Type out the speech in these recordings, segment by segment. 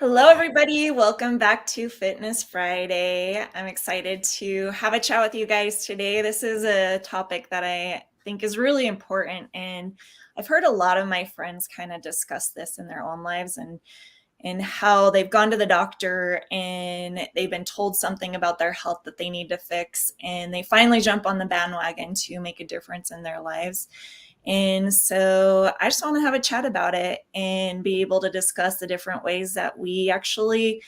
Hello, everybody. Welcome back to Fitness Friday. I'm excited to have a chat with you guys today. This is a topic that I think is really important, and I've heard a lot of my friends kind of discuss this in their own lives and how they've gone to the doctor and they've been told something about their health that they need to fix, and they finally jump on the bandwagon to make a difference in their lives. And so I just want to have a chat about it and be able to discuss the different ways that we actually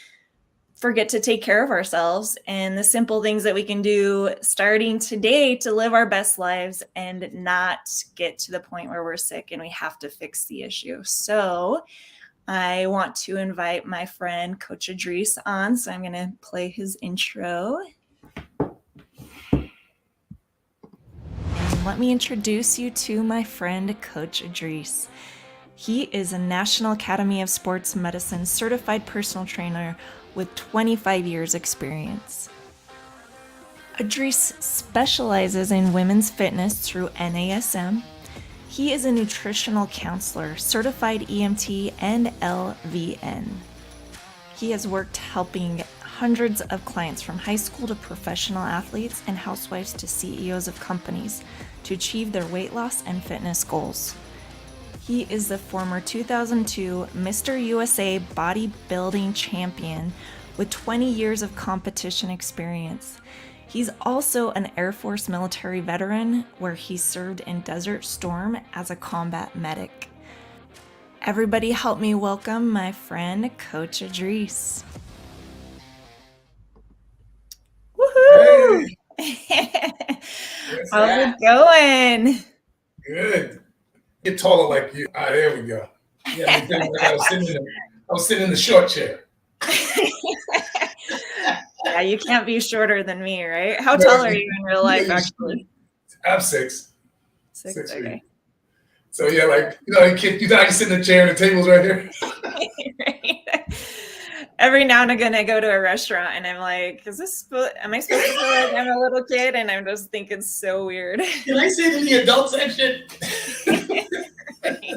forget to take care of ourselves and the simple things that we can do starting today to live our best lives and not get to the point where we're sick and we have to fix the issue. So I want to invite my friend Coach Idris on. So I'm going to play his intro. Let me introduce you to my friend, Coach Idris. He is a National Academy of Sports Medicine certified personal trainer with 25 years experience. Idris specializes in women's fitness through NASM. He is a nutritional counselor, certified EMT, and LVN. He has worked helping hundreds of clients from high school to professional athletes and housewives to CEOs of companies to achieve their weight loss and fitness goals. He is the former 2002 Mr. USA bodybuilding champion with 20 years of competition experience. He's also an Air Force military veteran where he served in Desert Storm as a combat medic. Everybody help me welcome my friend, Coach Idris. Woohoo! Hey. How's it going? Good. Get taller like you. There we go. Yeah, I was sitting in the short chair. Yeah, you can't be shorter than me, right? How tall are you in real life, actually? I'm 6. 6, okay. So yeah, like you thought I can sit in the chair and the table's right here. Right. Every now and again, I go to a restaurant and I'm like, am I supposed to feel like I'm a little kid? And I'm just thinking so weird. Can I sit in the adult section? Right.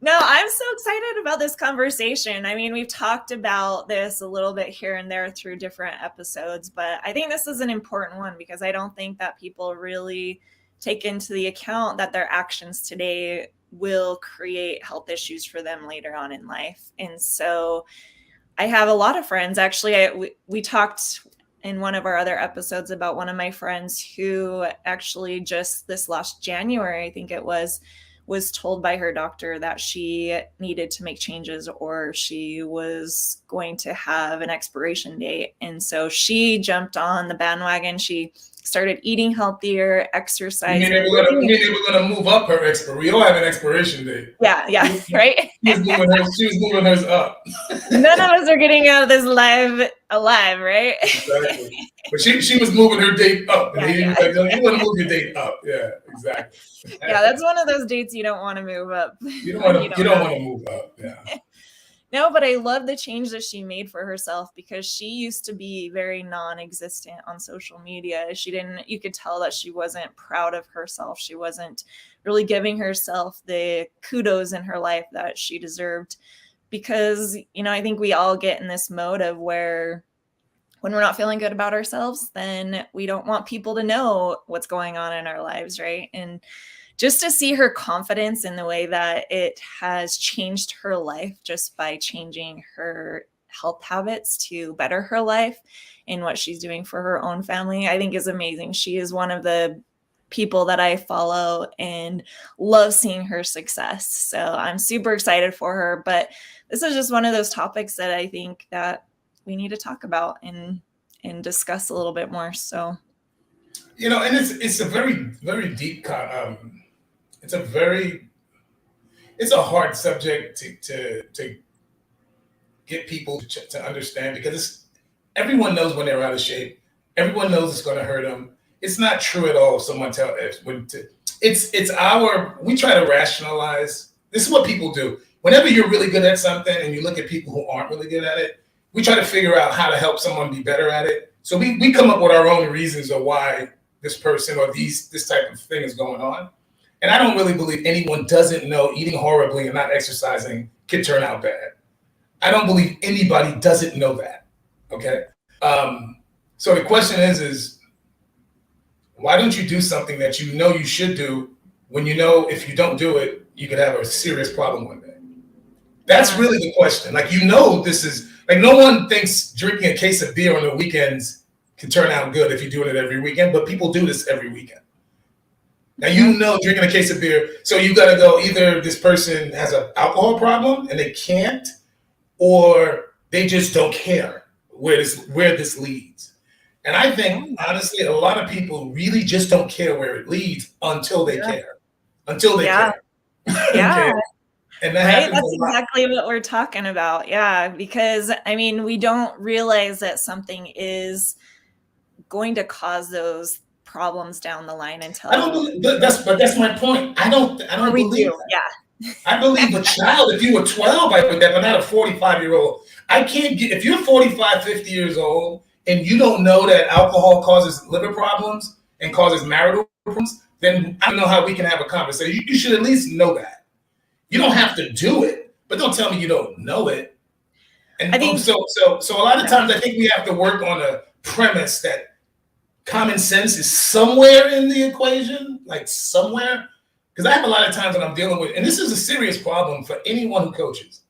No, I'm so excited about this conversation. I mean, we've talked about this a little bit here and there through different episodes, but I think this is an important one because I don't think that people really take into the account that their actions today will create health issues for them later on in life. And so I have a lot of friends. Actually, we talked in one of our other episodes about one of my friends who actually just this last January, I think it was told by her doctor that she needed to make changes or she was going to have an expiration date. And so she jumped on the bandwagon. She started eating healthier, exercising. You mean they were gonna move up her expiration? We all have an expiration date. Yeah, right? She was moving hers up. None of us are getting out of this live alive, right? Exactly. But she was moving her date up. And you want to move your date up. Yeah, exactly. Yeah, that's one of those dates you don't want to move up. You don't want to move up. Yeah. No, but I love the change that she made for herself because she used to be very non-existent on social media. You could tell that she wasn't proud of herself. She wasn't really giving herself the kudos in her life that she deserved because, I think we all get in this mode of where when we're not feeling good about ourselves, then we don't want people to know what's going on in our lives, right? And just to see her confidence in the way that it has changed her life just by changing her health habits to better her life and what she's doing for her own family, I think is amazing. She is one of the people that I follow and love seeing her success. So I'm super excited for her, but this is just one of those topics that I think that we need to talk about and discuss a little bit more. So, and it's a very, very deep it's a hard subject to get people to understand because everyone knows when they're out of shape. Everyone knows it's going to hurt them. It's not true at all if someone we try to rationalize. This is what people do. Whenever you're really good at something and you look at people who aren't really good at it, we try to figure out how to help someone be better at it. So we come up with our own reasons of why this person or this type of thing is going on. And I don't really believe anyone doesn't know eating horribly and not exercising can turn out bad. I don't believe anybody doesn't know that. Okay. So the question is why don't you do something that you know you should do when you know if you don't do it, you could have a serious problem one day? That's really the question. Like, you know, this is like, no one thinks drinking a case of beer on the weekends can turn out good if you're doing it every weekend, but people do this every weekend. Now, you know, drinking a case of beer, so you got to go either this person has an alcohol problem and they can't, or they just don't care where this leads. And I think, honestly, a lot of people really just don't care where it leads until they care. Until they care. Yeah. Okay? And that happens That's exactly what we're talking about. Yeah. Because, I mean, we don't realize that something is going to cause those problems down the line until I don't believe that's my point. I don't believe that. Yeah. I believe a child, if you were 12, I would that, but not a 45-year-old. I can't get, if you're 45, 50 years old and you don't know that alcohol causes liver problems and causes marital problems, then I don't know how we can have a conversation. You should at least know that. You don't have to do it, but don't tell me you don't know it. And I think, so a lot of times I think we have to work on a premise that common sense is somewhere in the equation, like somewhere. Because I have a lot of times when I'm dealing with, and this is a serious problem for anyone who coaches.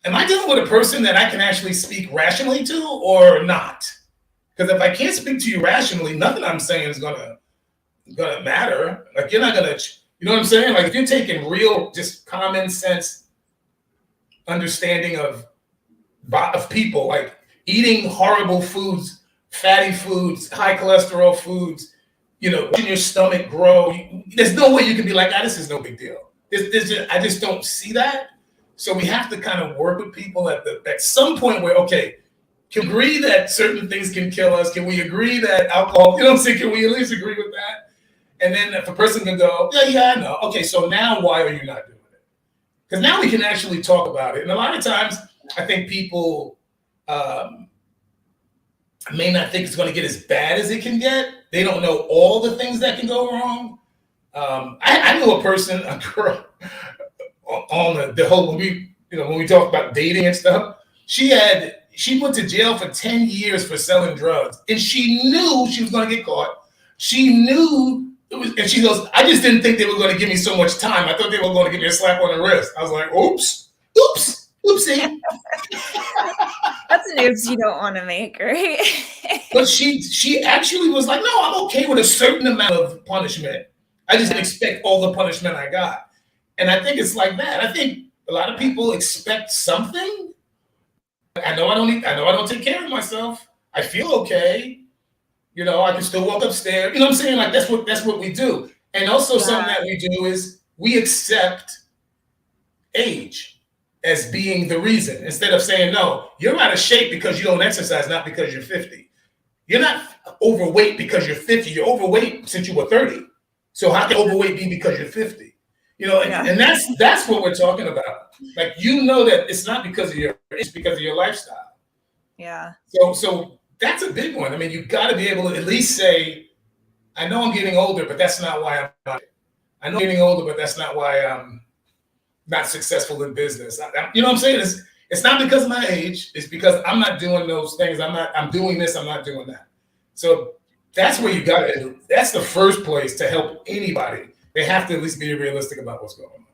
Am I dealing with a person that I can actually speak rationally to or not? Because if I can't speak to you rationally, nothing I'm saying is gonna matter. Like, you're not gonna, you know what I'm saying? Like, if you're taking real, just common sense understanding of people, like eating horrible foods, fatty foods, high cholesterol foods, you know, watching your stomach grow, there's no way you can be like, this is no big deal. I just don't see that. So we have to kind of work with people at some point where, okay, can we agree that certain things can kill us? Can we agree that alcohol, you know what I'm saying? Can we at least agree with that? And then if a person can go, yeah, I know. Okay, so now why are you not doing it? Because now we can actually talk about it. And a lot of times I think people may not think it's going to get as bad as it can get. They don't know all the things that can go wrong. I knew a girl, on the whole, when we talk about dating and stuff, she went to jail for 10 years for selling drugs, and she knew she was going to get caught. She knew it was, and she goes, I just didn't think they were going to give me so much time. I thought they were going to give me a slap on the wrist. I was like, oopsie. That's an oops you don't want to make, right? But she actually was like, no, I'm okay with a certain amount of punishment. I just didn't expect all the punishment I got. And I think it's like that. I think a lot of people expect something. I know I don't take care of myself. I feel okay. You know, I can still walk upstairs. You know what I'm saying? Like, that's what we do. And also something that we do is we accept age as being the reason, instead of saying, no, you're out of shape because you don't exercise, not because you're 50. You're not overweight because you're 50. You're overweight since you were 30. So how can overweight be because you're 50? You know, and that's what we're talking about. Like, you know that it's not because of it's because of your lifestyle. Yeah. So that's a big one. I mean, you got to be able to at least say, I know I'm getting older, but that's not why I'm not. I know I'm getting older, but that's not why I'm not successful in business. You know what I'm saying? It's not because of my age. It's because I'm not doing those things. I'm doing this. I'm not doing that. So that's where you got it. That's the first place to help anybody. They have to at least be realistic about what's going on.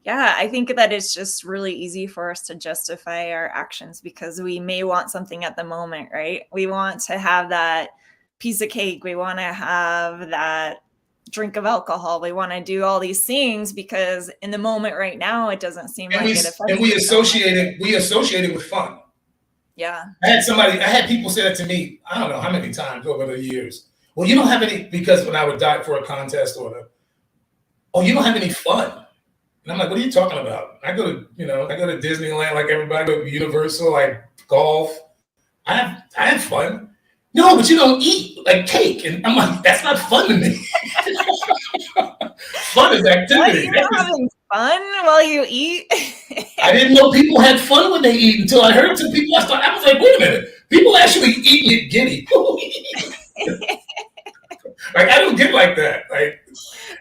Yeah, I think that it's just really easy for us to justify our actions because we may want something at the moment, right? We want to have that piece of cake. We want to have that drink of alcohol. We want to do all these things because in the moment right now, it doesn't seem like it affects us. And we associate it with fun. Yeah. I had people say that to me, I don't know how many times over the years. Well, you don't have any, because when I would die for a contest you don't have any fun. And I'm like, what are you talking about? I go to Disneyland like everybody, go to Universal, like golf. I have fun. No, but you don't eat like cake. And I'm like, that's not fun to me. Fun is activity. You're having fun while you eat? I didn't know people had fun when they eat until I heard some people. I was like, wait a minute. People actually eat and get giddy. Like, I don't get like that. Like,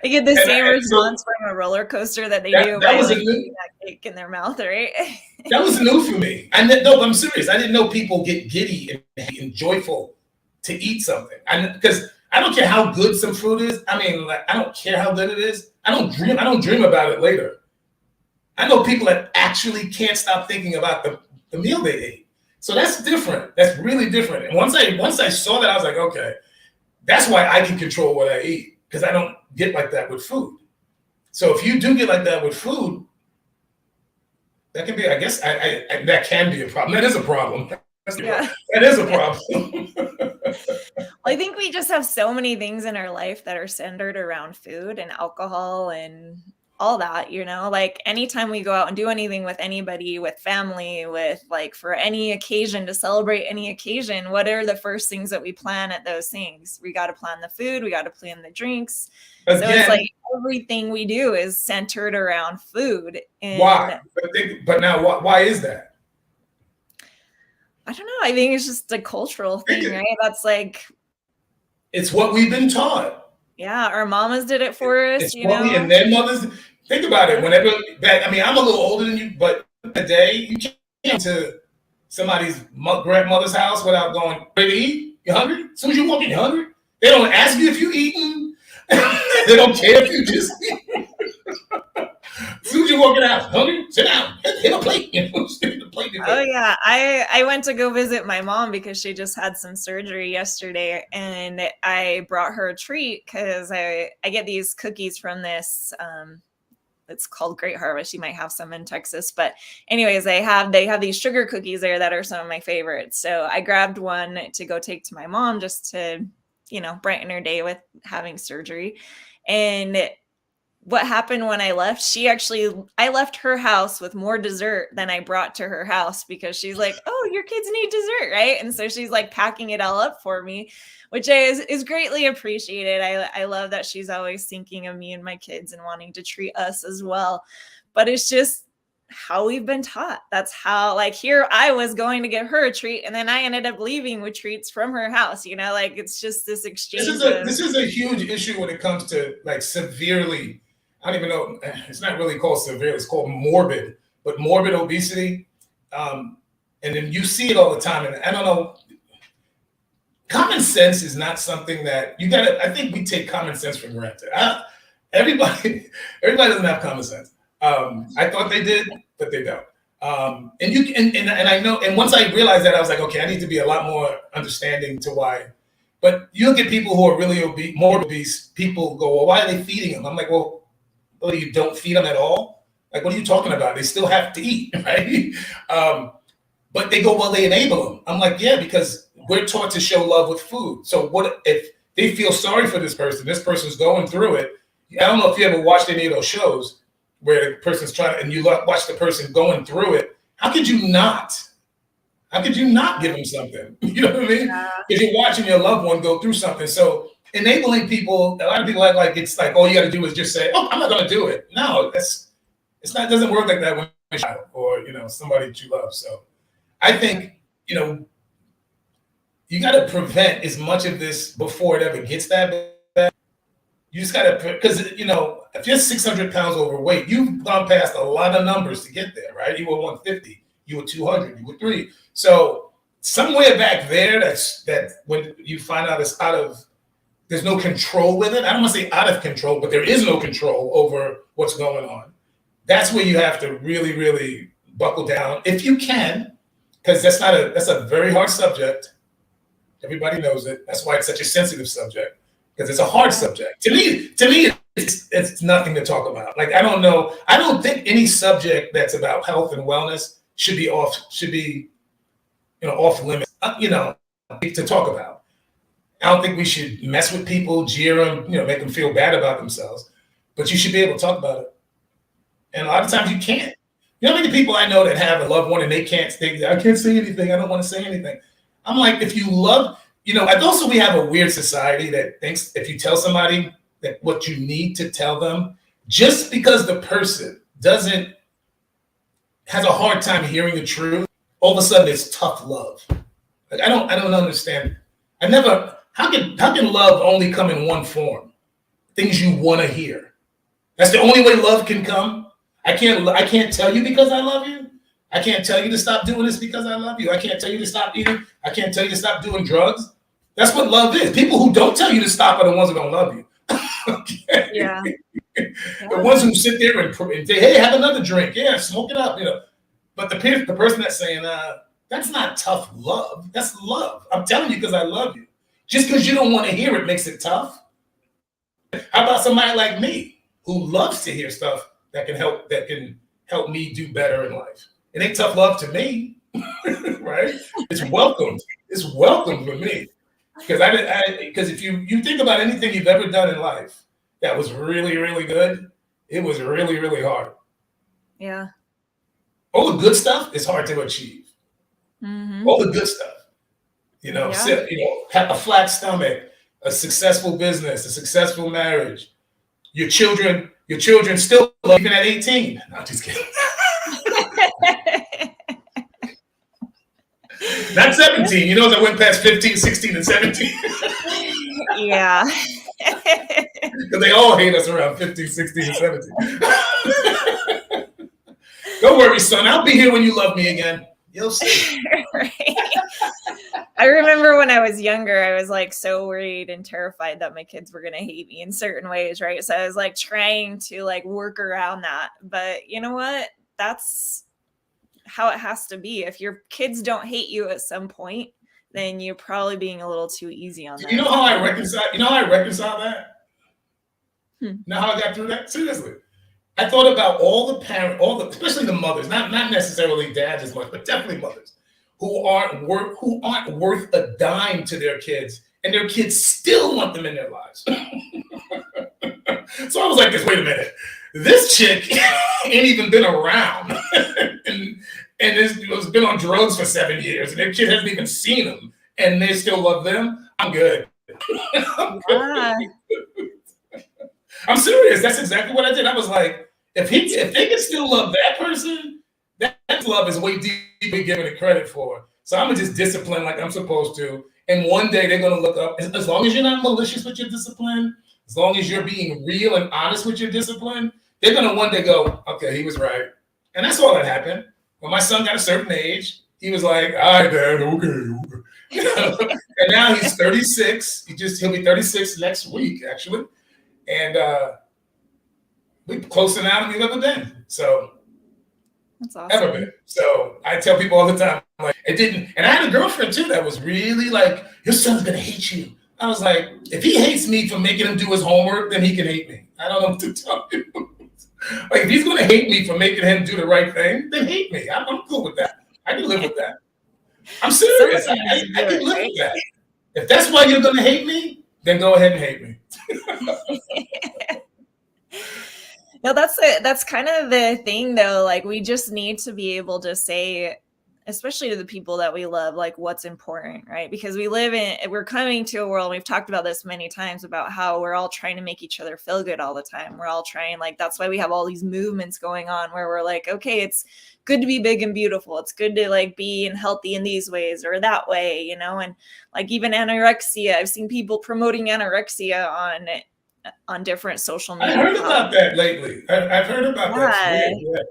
I get the same response from a roller coaster that they do. That was a new. cake in their mouth, right? That was new for me. No, I'm serious. I didn't know people get giddy and joyful to eat something. Because I don't care how good some food is. I mean, like, I don't care how good it is. I don't dream about it later. I know people that actually can't stop thinking about the meal they ate. So that's different. That's really different. And once I saw that, I was like, okay, that's why I can control what I eat, because I don't get like that with food. So if you do get like that with food, that can be, I guess, that can be a problem. That is a problem. That is a problem. I think we just have so many things in our life that are centered around food and alcohol and all that, like anytime we go out and do anything with anybody, with family, with like for any occasion, to celebrate any occasion, what are the first things that we plan at those things? We got to plan the food, we got to plan the drinks. So it's like everything we do is centered around food. And why? But now, why is that? I don't know. I think it's just a cultural thing, right? That's like, it's what we've been taught. Yeah, our mamas did it for us, And their mothers. Think about it. Whenever I mean, I'm a little older than you, but the day you came to somebody's grandmother's house without going, ready to eat? You hungry? As soon as you walk in, you hungry? They don't ask you if you eating. They don't care if you just eat. As soon as you walk in the house, hungry? Sit down. Hit a plate. Oh yeah, I went to go visit my mom because she just had some surgery yesterday, and I brought her a treat because I get these cookies from this. It's called Great Harvest. You might have some in Texas, but anyways, they have these sugar cookies there that are some of my favorites. So I grabbed one to go take to my mom just to, brighten her day with having surgery. And what happened when I left, I left her house with more dessert than I brought to her house, because she's like, oh, your kids need dessert, right? And so she's like packing it all up for me, which is greatly appreciated. I love that she's always thinking of me and my kids and wanting to treat us as well. But it's just how we've been taught. That's how, like, here I was going to get her a treat, and then I ended up leaving with treats from her house, like it's just this exchange. This is a huge issue when it comes to like severely, I don't even know, it's not really called severe, it's called morbid obesity. And then you see it all the time. And I don't know, common sense is not something that I think we take common sense for granted. Everybody doesn't have common sense. I thought they did, but they don't. And I know, and once I realized that, I was like, okay, I need to be a lot more understanding to why. But you look at people who are really obese, more obese, people go, well, why are they feeding them? I'm like, well, you don't feed them at all? Like, what are you talking about? They still have to eat, right? But they go, well, they enable them. I'm like, yeah, because we're taught to show love with food. So what if they feel sorry for this person's going through it? I don't know if you ever watched any of those shows where the person's and you watch the person going through it. How could you not give them something? You know what I mean? Because you're watching your loved one go through something. So enabling people, a lot of people act like it's like all you got to do is just say, "Oh, I'm not going to do it." No, it doesn't work like that when you're a child or somebody that you love. So I think you got to prevent as much of this before it ever gets that bad. You just got to, because if you're 600 pounds overweight, you've gone past a lot of numbers to get there, right? You were 150, you were 200, you were 3. So somewhere back there, that when you find out it's there's no control with it. I don't want to say out of control, but there is no control over what's going on. That's where you have to really, really buckle down if you can, because that's a very hard subject. Everybody knows it. That's why it's such a sensitive subject, because it's a hard subject. To me, it's nothing to talk about. Like, I don't know. I don't think any subject that's about health and wellness should be off limits, to talk about. I don't think we should mess with people, jeer them, make them feel bad about themselves. But you should be able to talk about it. And a lot of times you can't. You know how many people I know that have a loved one and I can't say anything. I don't want to say anything. I'm like, if you love, also we have a weird society that thinks if you tell somebody that what you need to tell them, just because the person has a hard time hearing the truth, all of a sudden it's tough love. Like, I don't understand. How can love only come in one form? Things you want to hear. That's the only way love can come. I can't tell you because I love you. I can't tell you to stop doing this because I love you. I can't tell you to stop eating. I can't tell you to stop doing drugs. That's what love is. People who don't tell you to stop are the ones who don't love you. Okay? Yeah. The ones who sit there and say, "Hey, have another drink. Yeah, smoke it up." But the person that's saying, "That's not tough love. That's love. I'm telling you because I love you. Just because you don't want to hear it makes it tough." How about somebody like me who loves to hear stuff that can help me do better in life? It ain't tough love to me, right? It's welcomed. It's welcomed for me because if you think about anything you've ever done in life that was really, really good, it was really, really hard. Yeah. All the good stuff is hard to achieve. Mm-hmm. All the good stuff, have a flat stomach, a successful business, a successful marriage, your children still love even at 18. No, I'm just kidding. Not 17. You know, I went past 15, 16, and 17. Yeah. Because they all hate us around 15, 16, and 17. Don't worry, son. I'll be here when you love me again. You'll see. Right. I remember when I was younger, I was like so worried and terrified that my kids were going to hate me in certain ways, right? So I was like trying to like work around that. But you know what? That's how it has to be. If your kids don't hate you at some point, then you're probably being a little too easy on them. You know how I reconcile that? You know how I got through that? Seriously. I thought about all the parents, especially the mothers, not necessarily dads as much, but definitely mothers, who aren't worth a dime to their kids, and their kids still want them in their lives. So I was like, wait a minute. This chick ain't even been around and has been on drugs for 7 years, and their kid hasn't even seen them, and they still love them. I'm good. I'm serious. That's exactly what I did. I was like, if they can still love that person, that love is way deeper given it credit for. So I'm gonna just discipline like I'm supposed to. And one day they're gonna look up, as long as you're not malicious with your discipline, as long as you're being real and honest with your discipline, they're gonna one day go, okay, he was right. And that's all that happened. When my son got a certain age, he was like, all right, Dad, okay. And now he's 36. He'll be 36 next week, actually. And we're closer now than we've ever been. So that's awesome. Ever been. So I tell people all the time, like, it didn't. And I had a girlfriend too that was really like, your son's gonna hate you. I was like, if he hates me for making him do his homework, then he can hate me. I don't know what to tell you. Like, if he's gonna hate me for making him do the right thing, then hate me. I'm cool with that. I can live with that. I'm serious. I can live with that. If that's why you're gonna hate me, then go ahead and hate me. No, that's kind of the thing though. Like, we just need to be able to say, especially to the people that we love, like what's important, right? Because we're coming to a world, we've talked about this many times, about how we're all trying to make each other feel good all the time. We're all trying, like, that's why we have all these movements going on where we're like, okay, it's good to be big and beautiful. It's good to like be and healthy in these ways or that way, and like even anorexia. I've seen people promoting anorexia on different social media. I heard about that lately. I've heard about that. Yeah.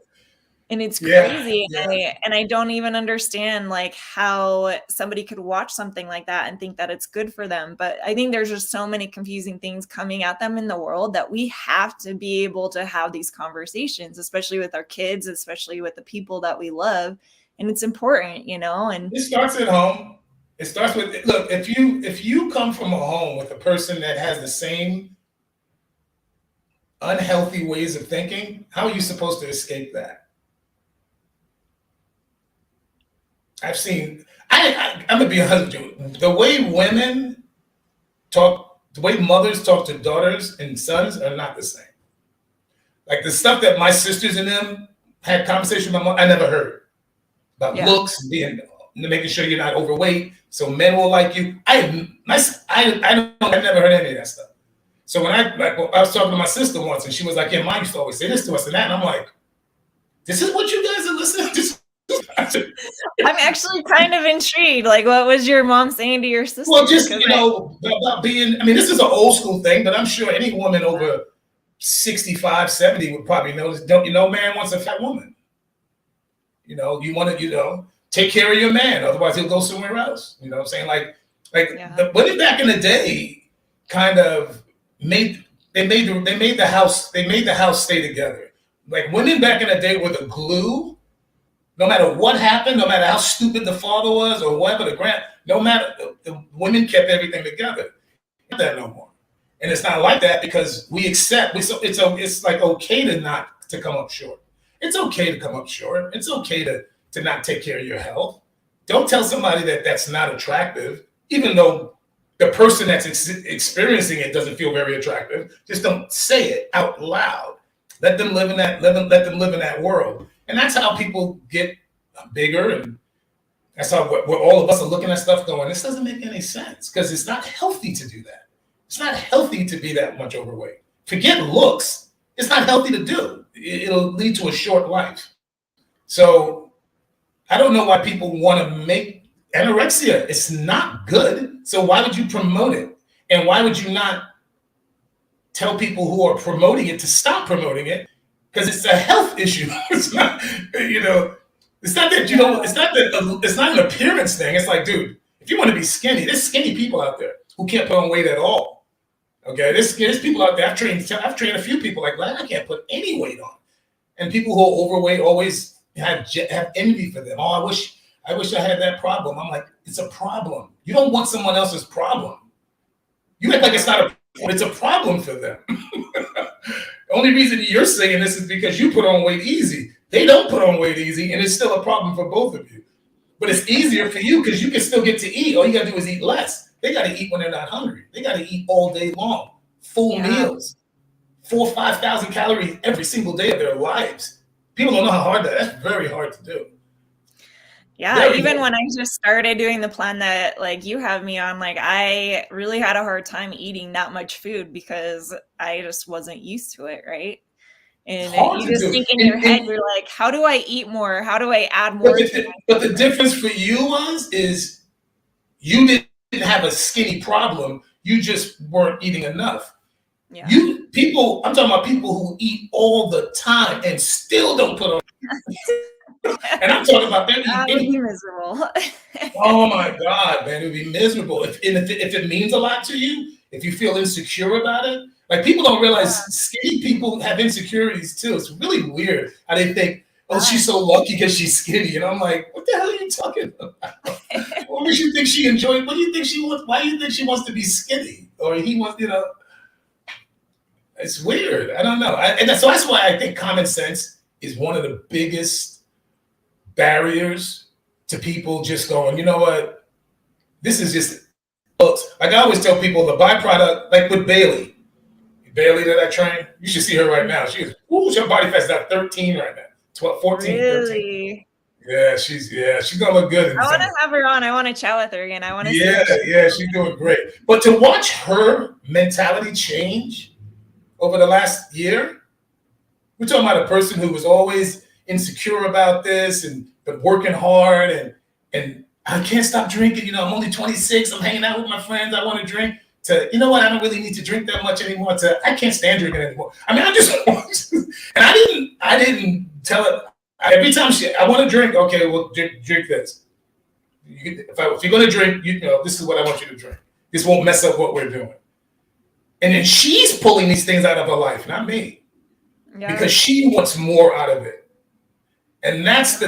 And it's crazy. Yeah. And I don't even understand like how somebody could watch something like that and think that it's good for them. But I think there's just so many confusing things coming at them in the world that we have to be able to have these conversations, especially with our kids, especially with the people that we love. And it's important, and it starts at home. It starts with, look, if you come from a home with a person that has the same unhealthy ways of thinking, how are you supposed to escape that? I'm gonna be honest with you. The way women talk, the way mothers talk to daughters and sons are not the same. Like the stuff that my sisters and them had conversation with my mom, I never heard about looks, making sure you're not overweight, so men will like you. I've never heard any of that stuff. So when I was talking to my sister once, and she was like, "Yeah, mom used to always say this to us and that," and I'm like, "This is what you guys are listening to." I'm actually kind of intrigued. Like, what was your mom saying to your sister? Well, just about being. I mean, this is an old school thing, but I'm sure any woman over 65, 70 would probably notice, don't you know, man wants a fat woman. You know, you want to, you know, take care of your man, otherwise he'll go somewhere else. You know what I'm saying? Like Yeah. the women back in the day kind of made the house stay together. Like women back in the day were the glue. No matter what happened, no matter how stupid the father was or whatever no matter, the women kept everything together. Not that no more. And it's not like that because it's like okay to come up short. It's okay to come up short. It's okay to not take care of your health. Don't tell somebody that that's not attractive, even though the person that's experiencing it doesn't feel very attractive. Just don't say it out loud. Let them live in that world. And that's how people get bigger, and that's how where all of us are looking at stuff going, this doesn't make any sense because it's not healthy to do that. It's not healthy to be that much overweight. Forget looks. It's not healthy to do. It'll lead to a short life. So I don't know why people want to make anorexia. It's not good. So why would you promote it? And why would you not tell people who are promoting it to stop promoting it? Because it's a health issue. It's not, you know, it's not that you don't, it's not an appearance thing. It's like, dude, if you want to be skinny, there's skinny people out there who can't put on weight at all. Okay, there's people out there. I've trained a few people like I can't put any weight on, and people who are overweight always have envy for them. Oh, I wish I had that problem. I'm like, it's a problem. You don't want someone else's problem. You act like it's not it's a problem for them. The only reason you're saying this is because you put on weight easy. They don't put on weight easy, and it's still a problem for both of you. But it's easier for you because you can still get to eat. All you got to do is eat less. They got to eat when they're not hungry. They got to eat all day long, full meals, 4,000 or 5,000 calories every single day of their lives. People don't know how hard that's very hard to do. Yeah, very even hard. When I just started doing the plan that like you have me on, like I really had a hard time eating that much food because I just wasn't used to it, right? And you just think in your head, you're like, how do I eat more? How do I add more? But the difference for you is you didn't have a skinny problem. You just weren't eating enough. Yeah. I'm talking about people who eat all the time and still don't put on. And I'm talking about them. That would be miserable. Oh my God, man, it would be miserable. If it means a lot to you, if you feel insecure about it, like people don't realize skinny people have insecurities too. It's really weird how they think, oh, she's so lucky because she's skinny. And I'm like, what the hell are you talking about? What makes you think she enjoyed? What do you think she wants? Why do you think she wants to be skinny? Or he wants, you know, it's weird. I don't know. So that's why I think common sense is one of the biggest barriers to people just going, you know what? This is just looks. Like I always tell people, the byproduct, like with Bailey that I train, you should see her right now. Her body fat's at 13 right now. 12, 14, really? 13. Yeah, she's gonna look good. I want to have her on. I want to chat with her again. I want to. Yeah, she's doing great. But to watch her mentality change over the last year, we're talking about a person who was always insecure about this and been working hard and I can't stop drinking. You know, I'm only 26. I'm hanging out with my friends. I want to drink. To, you know what, I don't really need to drink that much anymore. To, I can't stand drinking anymore. I mean, I just and I didn't tell her every time I want to drink. Okay, well, drink this. If you're gonna drink, you know, this is what I want you to drink. This won't mess up what we're doing. And then she's pulling these things out of her life, not me, because she wants more out of it. And that's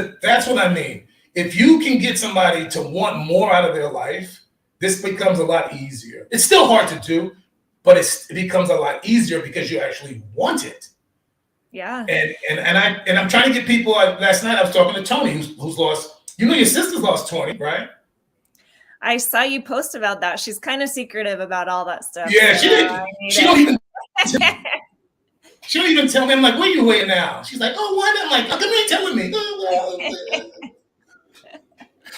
what I mean. If you can get somebody to want more out of their life, this becomes a lot easier. It's still hard to do, but it becomes a lot easier because you actually want it. Yeah. And I'm trying to get people. Last night I was talking to Tony, who's lost. You know, your sister's lost 20, right? I saw you post about that. She's kind of secretive about all that stuff. Yeah, so she don't even. She don't even tell me. I'm like, what are you weighing now? She's like, oh, what? I'm like, how come you ain't telling me?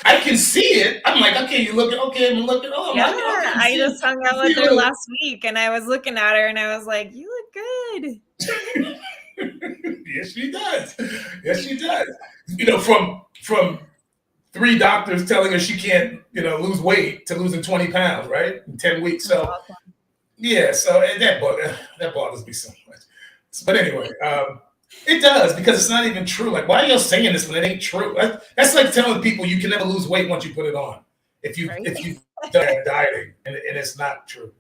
I can see it. I'm like, okay, you're looking. Okay, I'm looking. Oh, yeah, I just hung out with her last week, and I was looking at her, and I was like, you look good. Yes, she does. Yes, she does. You know, from 3 doctors telling her she can't, you know, lose weight to losing 20 pounds, right, in 10 weeks. So, yeah. So that bothers me so much. But anyway, it does, because it's not even true. Like, why are you saying this when it ain't true? That's like telling people you can never lose weight once you put it on. If you Right. done dieting, and it's not true.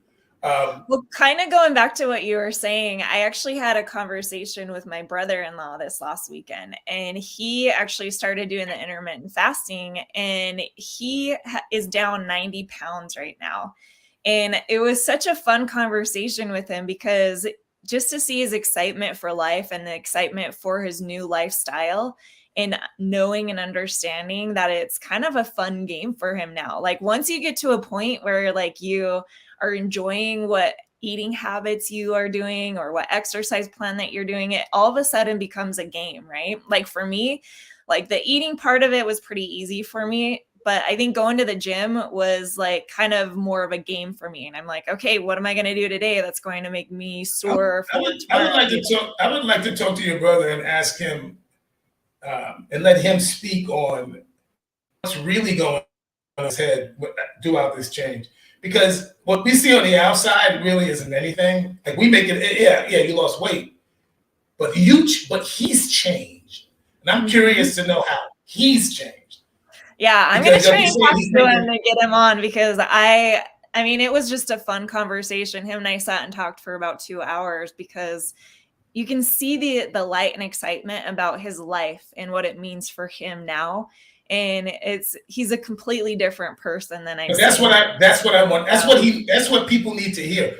Well, kind of going back to what you were saying, I actually had a conversation with my brother-in-law this last weekend, and he actually started doing the intermittent fasting, and he is down 90 pounds right now. And it was such a fun conversation with him, because just to see his excitement for life and the excitement for his new lifestyle, and knowing and understanding that it's kind of a fun game for him now. Like, once you get to a point where like you are enjoying what eating habits you are doing or what exercise plan that you're doing, it all of a sudden becomes a game, right? Like for me, like the eating part of it was pretty easy for me, but I think going to the gym was like kind of more of a game for me. And I'm like, okay, what am I going to do today that's going to make me sore? I would like to talk to your brother and ask him, and let him speak on what's really going on in his head throughout this change. Because what we see on the outside really isn't anything. Like, we make it, yeah, you lost weight, but he's changed, and I'm curious to know how he's changed. Yeah, I'm going to try and talk to him to get him on, because I mean, it was just a fun conversation. Him and I sat and talked for about 2 hours, because you can see the light and excitement about his life and what it means for him now. And he's a completely different person than I. That's what I want. That's what people need to hear.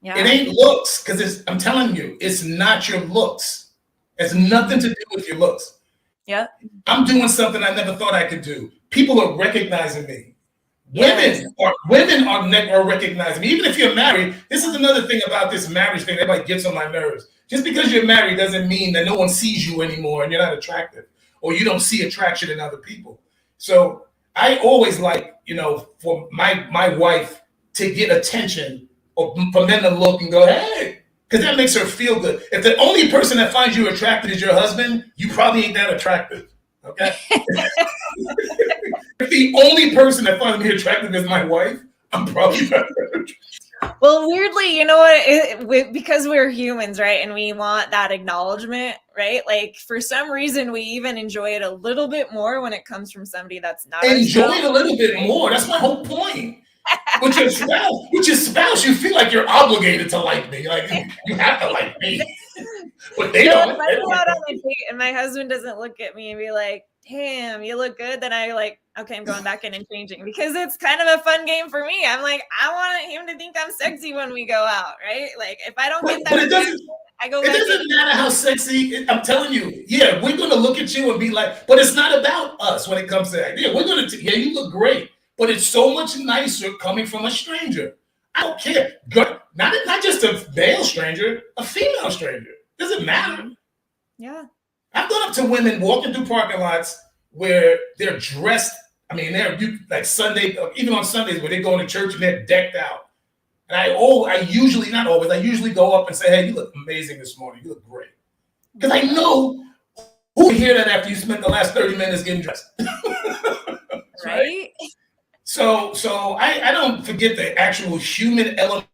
Yeah. It ain't looks, because I'm telling you, it's not your looks. It's nothing to do with your looks. Yeah. I'm doing something I never thought I could do. People are recognizing me. Yes. Women are recognizing me. Even if you're married, this is another thing about this marriage thing. Everybody gets on my nerves. Just because you're married doesn't mean that no one sees you anymore and you're not attractive, or you don't see attraction in other people. So I always like, for my wife to get attention, or for men to look and go, hey, because that makes her feel good. If the only person that finds you attractive is your husband, you probably ain't that attractive. Okay. If the only person that finds me attractive is my wife, I'm probably not that attractive. Well, weirdly, you know what? Because we're humans, right? And we want that acknowledgement, right? Like, for some reason, we even enjoy it a little bit more when it comes from somebody that's not. Enjoy it a little bit more. That's my whole point. With your spouse, you feel like you're obligated to like me. Like, you have to like me. But they don't. If I go out on a date and my husband doesn't look at me and be like, damn, you look good, then I like, okay, I'm going back in and changing, because it's kind of a fun game for me. I'm like, I want him to think I'm sexy when we go out, right? Like, if I don't get that, I go back. It doesn't matter how sexy. I'm telling you, yeah, we're going to look at you and be like, but it's not about us when it comes to that. Yeah, we're going to, yeah, you look great, but it's so much nicer coming from a stranger. I don't care. Not just a male stranger, a female stranger. Doesn't matter. Yeah. I've gone up to women walking through parking lots where they're dressed. I mean, they're like Sunday, even on Sundays where they go to church and they're decked out. And I usually go up and say, hey, you look amazing this morning. You look great. Because I know who would hear that after you spent the last 30 minutes getting dressed. Right? So I don't forget the actual human element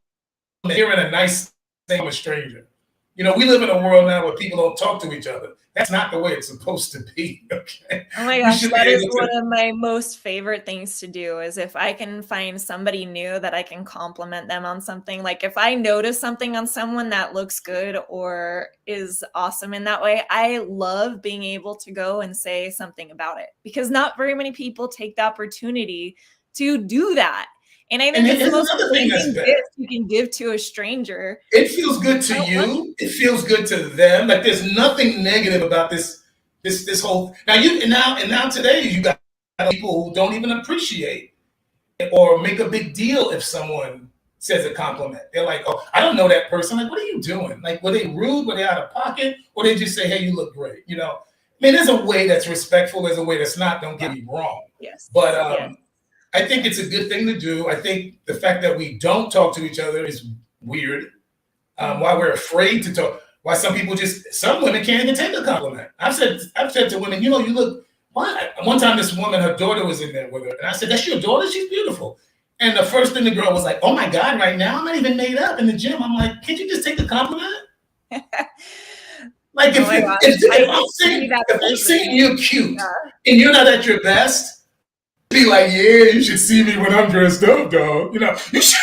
hearing a nice thing from a stranger. We live in a world now where people don't talk to each other. That's not the way it's supposed to be. Okay. Oh my gosh, that is one of my most favorite things to do, is if I can find somebody new that I can compliment them on something. Like, if I notice something on someone that looks good or is awesome in that way, I love being able to go and say something about it, because not very many people take the opportunity to do that. And I think it's the most amazing gift you can give to a stranger. It feels good to you. It feels good to them. Like, there's nothing negative about this whole. Now today you got people who don't even appreciate or make a big deal if someone says a compliment. They're like, oh, I don't know that person. Like, what are you doing? Like, were they rude? Were they out of pocket? Or they just say, hey, you look great? I mean, there's a way that's respectful. There's a way that's not. Don't get me wrong. Yes. But I think it's a good thing to do. I think the fact that we don't talk to each other is weird. Why we're afraid to talk. Why some women can't even take a compliment. I've said to women, you look. Why? One time, this woman, her daughter was in there with her, and I said, "That's your daughter? She's beautiful." And the first thing the girl was like, "Oh my God! Right now, I'm not even made up in the gym." I'm like, "Can't you just take the compliment?" Like Oh my gosh, I if used to be that I'm person. saying you're cute Yeah. and you're not at your best, be like, yeah, you should see me when I'm dressed up, dog. You know, you should.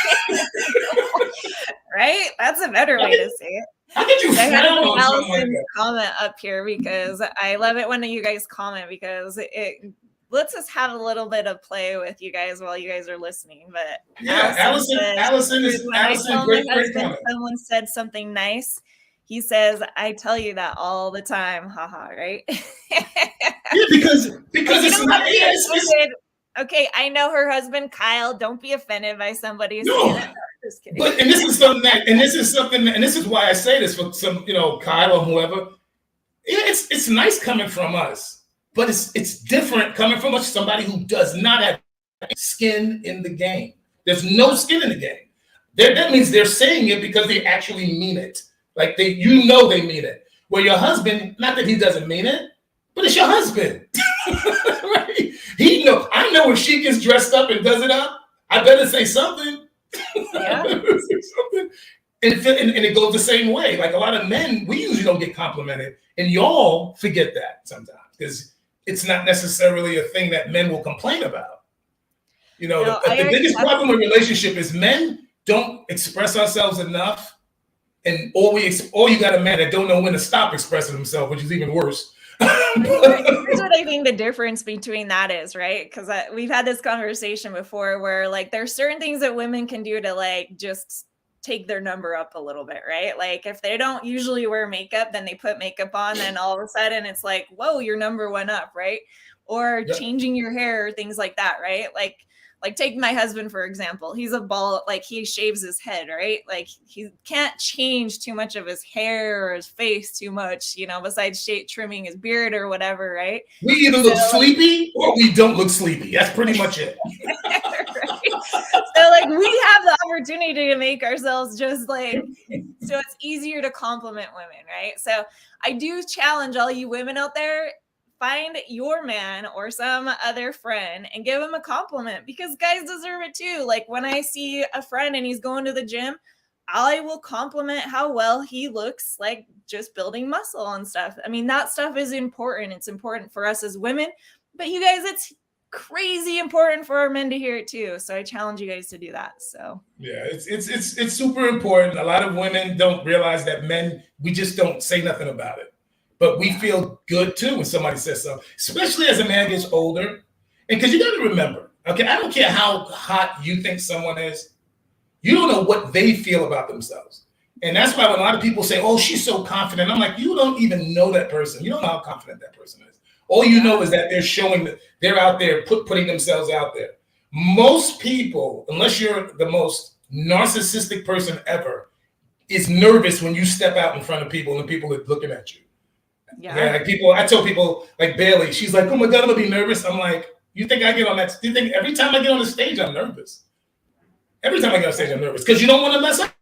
Right? That's a better way to say it. How could you So I had to frown put on something like Allison's that? comment up here because I love it when you guys comment because it lets us have a little bit of play with you guys while you guys are listening. But Yeah, Allison says, when I tell my great husband comment. someone said something nice, he says, I tell you that all the time. Haha, right? Yeah, because Like, you it's don't not. have to be Yeah, it's offended. Okay, I know her husband, Kyle. Don't be offended by somebody saying no. it. Just kidding. But and this is something that, and this is why I say this for some, Kyle or whoever. Yeah, it's nice coming from us, but it's different coming from us. Somebody who does not have skin in the game. There's no skin in the game. That means they're saying it because they actually mean it. Like they mean it. Where your husband, not that he doesn't mean it, but it's your husband. Right? I know if she gets dressed up and does it up, I better say something. Yeah. Say something. And it goes the same way. Like a lot of men, we usually don't get complimented, and y'all forget that sometimes because it's not necessarily a thing that men will complain about. No, The biggest problem with relationship is men don't express ourselves enough, and or you got a man that don't know when to stop expressing himself, which is even worse. Here's what I think the difference between that is, right? Because we've had this conversation before where like there's certain things that women can do to like just take their number up a little bit, right? Like if they don't usually wear makeup, then they put makeup on, then all of a sudden it's like, whoa, your number went up, right? Or changing your hair, things like that, right? Like take my husband, for example. He's a bald, like he shaves his head, right? Like he can't change too much of his hair or his face too much, besides trimming his beard or whatever, right? We either look sleepy or we don't look sleepy. That's pretty much it. Right? So like we have the opportunity to make ourselves just like, so it's easier to compliment women, right? So I do challenge all you women out there, find your man or some other friend and give him a compliment because guys deserve it too. Like when I see a friend and he's going to the gym, I will compliment how well he looks, like just building muscle and stuff. I mean, that stuff is important. It's important for us as women, but you guys, it's crazy important for our men to hear it too. So I challenge you guys to do that. So yeah, it's super important. A lot of women don't realize that men, we just don't say nothing about it. But we feel good too when somebody says something, especially as a man gets older. And because you got to remember, okay, I don't care how hot you think someone is, you don't know what they feel about themselves. And that's why when a lot of people say, oh, she's so confident, I'm like, you don't even know that person. You don't know how confident that person is. All you know is that they're showing that they're out there putting themselves out there. Most people, unless you're the most narcissistic person ever, is nervous when you step out in front of people and people are looking at you. Yeah, like I tell people like Bailey, she's like, oh my God, I'm gonna be nervous. I'm like, you think you think every time I get on the stage, I'm nervous? Every time I get on stage, I'm nervous because you don't want to mess up.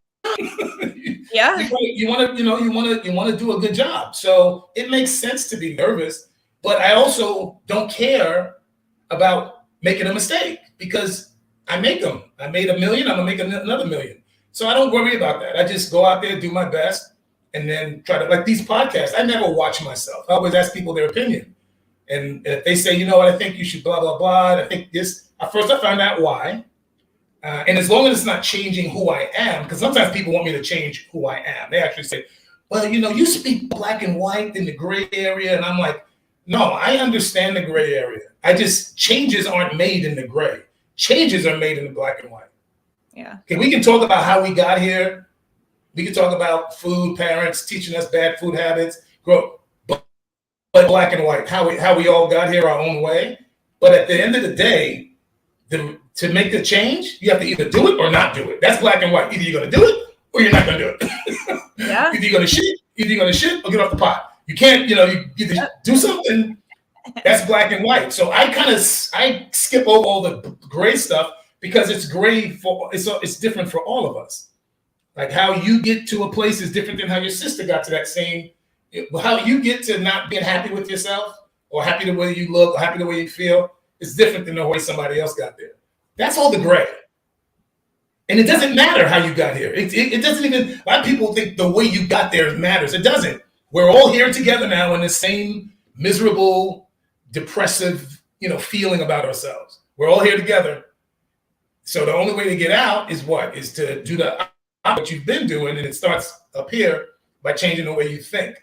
Yeah. You want to do a good job. So it makes sense to be nervous, but I also don't care about making a mistake because I make them. I made $1 million, I'm gonna make another $1 million. So I don't worry about that. I just go out there, do my best. And then try to, like these podcasts, I never watch myself. I always ask people their opinion. And if they say, you know what, I think you should blah, blah, blah. I think this, at first I found out why. And as long as it's not changing who I am, because sometimes people want me to change who I am. They actually say, well, you speak black and white in the gray area. And I'm like, no, I understand the gray area. Changes aren't made in the gray. Changes are made in the black and white. Yeah. Okay, we can talk about how we got here. We can talk about food, parents teaching us bad food habits, but black and white, how we all got here our own way. But at the end of the day, to make the change, you have to either do it or not do it. That's black and white. Either you're going to do it or you're not going to do it. Yeah. Either you're going to shit or get off the pot. You can't, you either do something. That's black and white. So I skip over all the gray stuff because it's gray it's different for all of us. Like how you get to a place is different than how your sister got to that same. How you get to not being happy with yourself or happy the way you look or happy the way you feel is different than the way somebody else got there. That's all the gray. And it doesn't matter how you got here. It doesn't even, a lot of people think the way you got there matters. It doesn't. We're all here together now in the same miserable, depressive, feeling about ourselves. We're all here together. So the only way to get out is what? Is to do what you've been doing, and it starts up here by changing the way you think.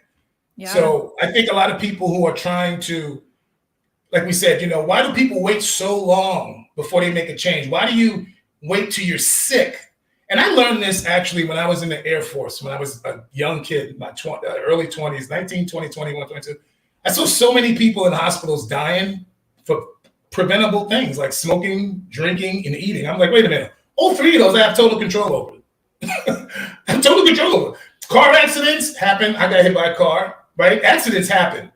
Yeah. So I think a lot of people who are trying to, like we said, why do people wait so long before they make a change? Why do you wait till you're sick? And I learned this actually when I was in the Air Force, when I was a young kid, my early 20s, 19, 20, 21, 22. I saw so many people in hospitals dying for preventable things like smoking, drinking, and eating. I'm like, wait a minute. All three of those I have total control over. I have total control over. Car accidents happen. I got hit by a car, right? Accidents happen.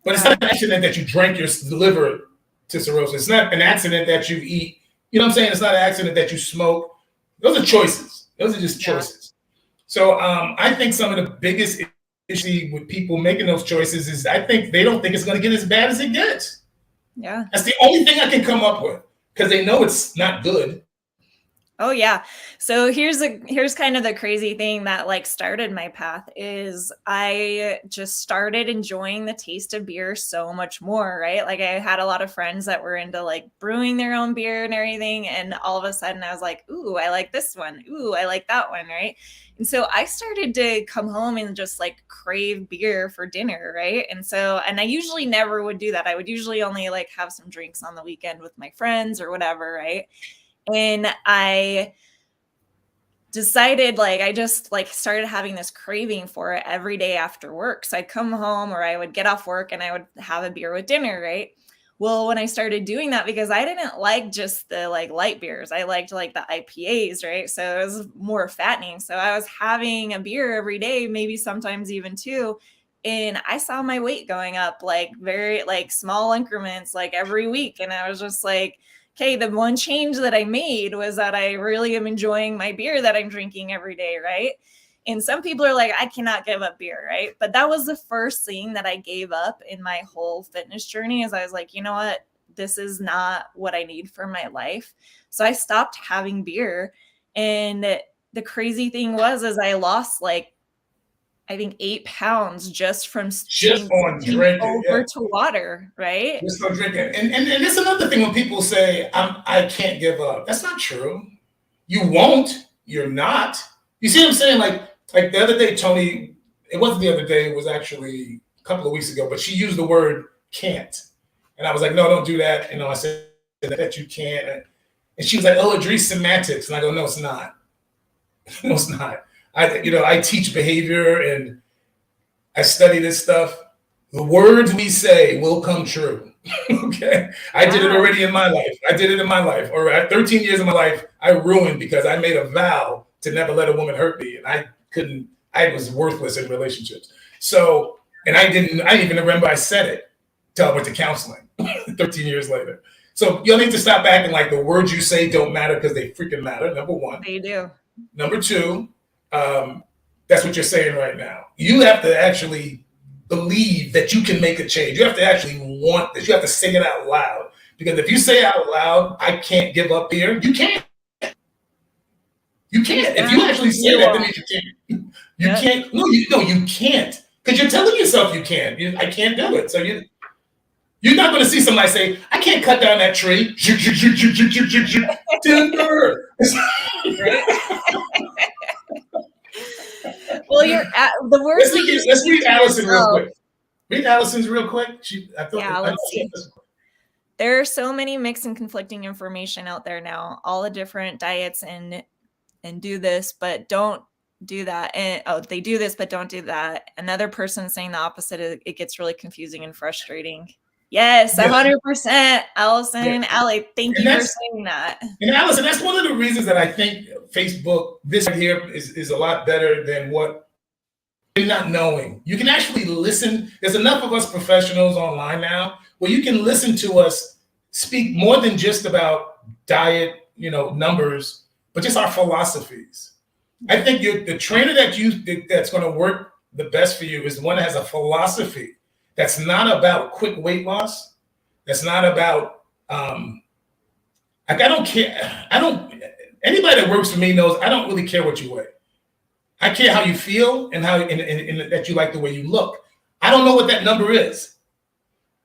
But it's not an accident that you drank your liver to cirrhosis. It's not an accident that you eat. You know what I'm saying? It's not an accident that you smoke. Those are choices. Those are just choices. So I think some of the biggest issue with people making those choices is I think they don't think it's going to get as bad as it gets. Yeah. That's the only thing I can come up with because they know it's not good. Oh yeah. So here's kind of the crazy thing that like started my path is I just started enjoying the taste of beer so much more, right? Like I had a lot of friends that were into like brewing their own beer and everything. And all of a sudden I was like, ooh, I like this one. Ooh, I like that one, right? And so I started to come home and just like crave beer for dinner, right? And I usually never would do that. I would usually only like have some drinks on the weekend with my friends or whatever, right? And I decided I just started having this craving for it every day after work. So I'd come home or I would get off work and I would have a beer with dinner, right? Well, when I started doing that, because I didn't like just the light beers, I liked the IPAs, right? So it was more fattening. So I was having a beer every day, maybe sometimes even two. And I saw my weight going up very small increments, every week. And I was just like, okay, the one change that I made was that I really am enjoying my beer that I'm drinking every day, right? And some people are like, I cannot give up beer, right? But that was the first thing that I gave up in my whole fitness journey is I was like, you know what? This is not what I need for my life. So I stopped having beer. And the crazy thing was I lost I think 8 pounds just from on drinking over to water, right? Just on drinking. And there's another thing when people say, I can't give up. That's not true. You won't. You're not. You see what I'm saying? Like the other day, Tony, it wasn't the other day, it was actually a couple of weeks ago, but she used the word can't. And I was like, no, don't do that. I said that you can't. And she was like, oh, Idris semantics. And I go, no, it's not. No, it's not. I teach behavior and I study this stuff. The words we say will come true. Okay. I did it already in my life. I did it in my life. Or at 13 years of my life, I ruined because I made a vow to never let a woman hurt me. And I was worthless in relationships. So, and I didn't even remember I said it till I went to counseling 13 years later. So you'll need to stop acting like the words you say don't matter because they freaking matter. Number one. They do. Number two, that's what you're saying right now. You have to actually believe that you can make a change. You have to actually want this. You have to say it out loud. Because if you say out loud, I can't give up here, you can't. You can't. If you actually say that, that means you can't. You can't. No, you can't. Because you're telling yourself you can't. I can't do it. So you're not going to see somebody say, I can't cut down that tree. Timber. Well, the worst. Let's read Allison real quick. Read Allison's real quick. Let's see. There are so many mixed and conflicting information out there now. All the different diets and do this, but don't do that. And they do this, but don't do that. Another person saying the opposite. It gets really confusing and frustrating. Yes, 100%, Allison. Yeah. Allie, thank you for saying that. And Allison, that's one of the reasons that I think Facebook, this right here, is a lot better than what you're not knowing. You can actually listen. There's enough of us professionals online now where you can listen to us speak more than just about diet, numbers, but just our philosophies. I think the trainer that's going to work the best for you is the one that has a philosophy. That's not about quick weight loss. That's not about, I don't care. Anybody that works for me knows I don't really care what you weigh. I care how you feel and how and that you like the way you look. I don't know what that number is.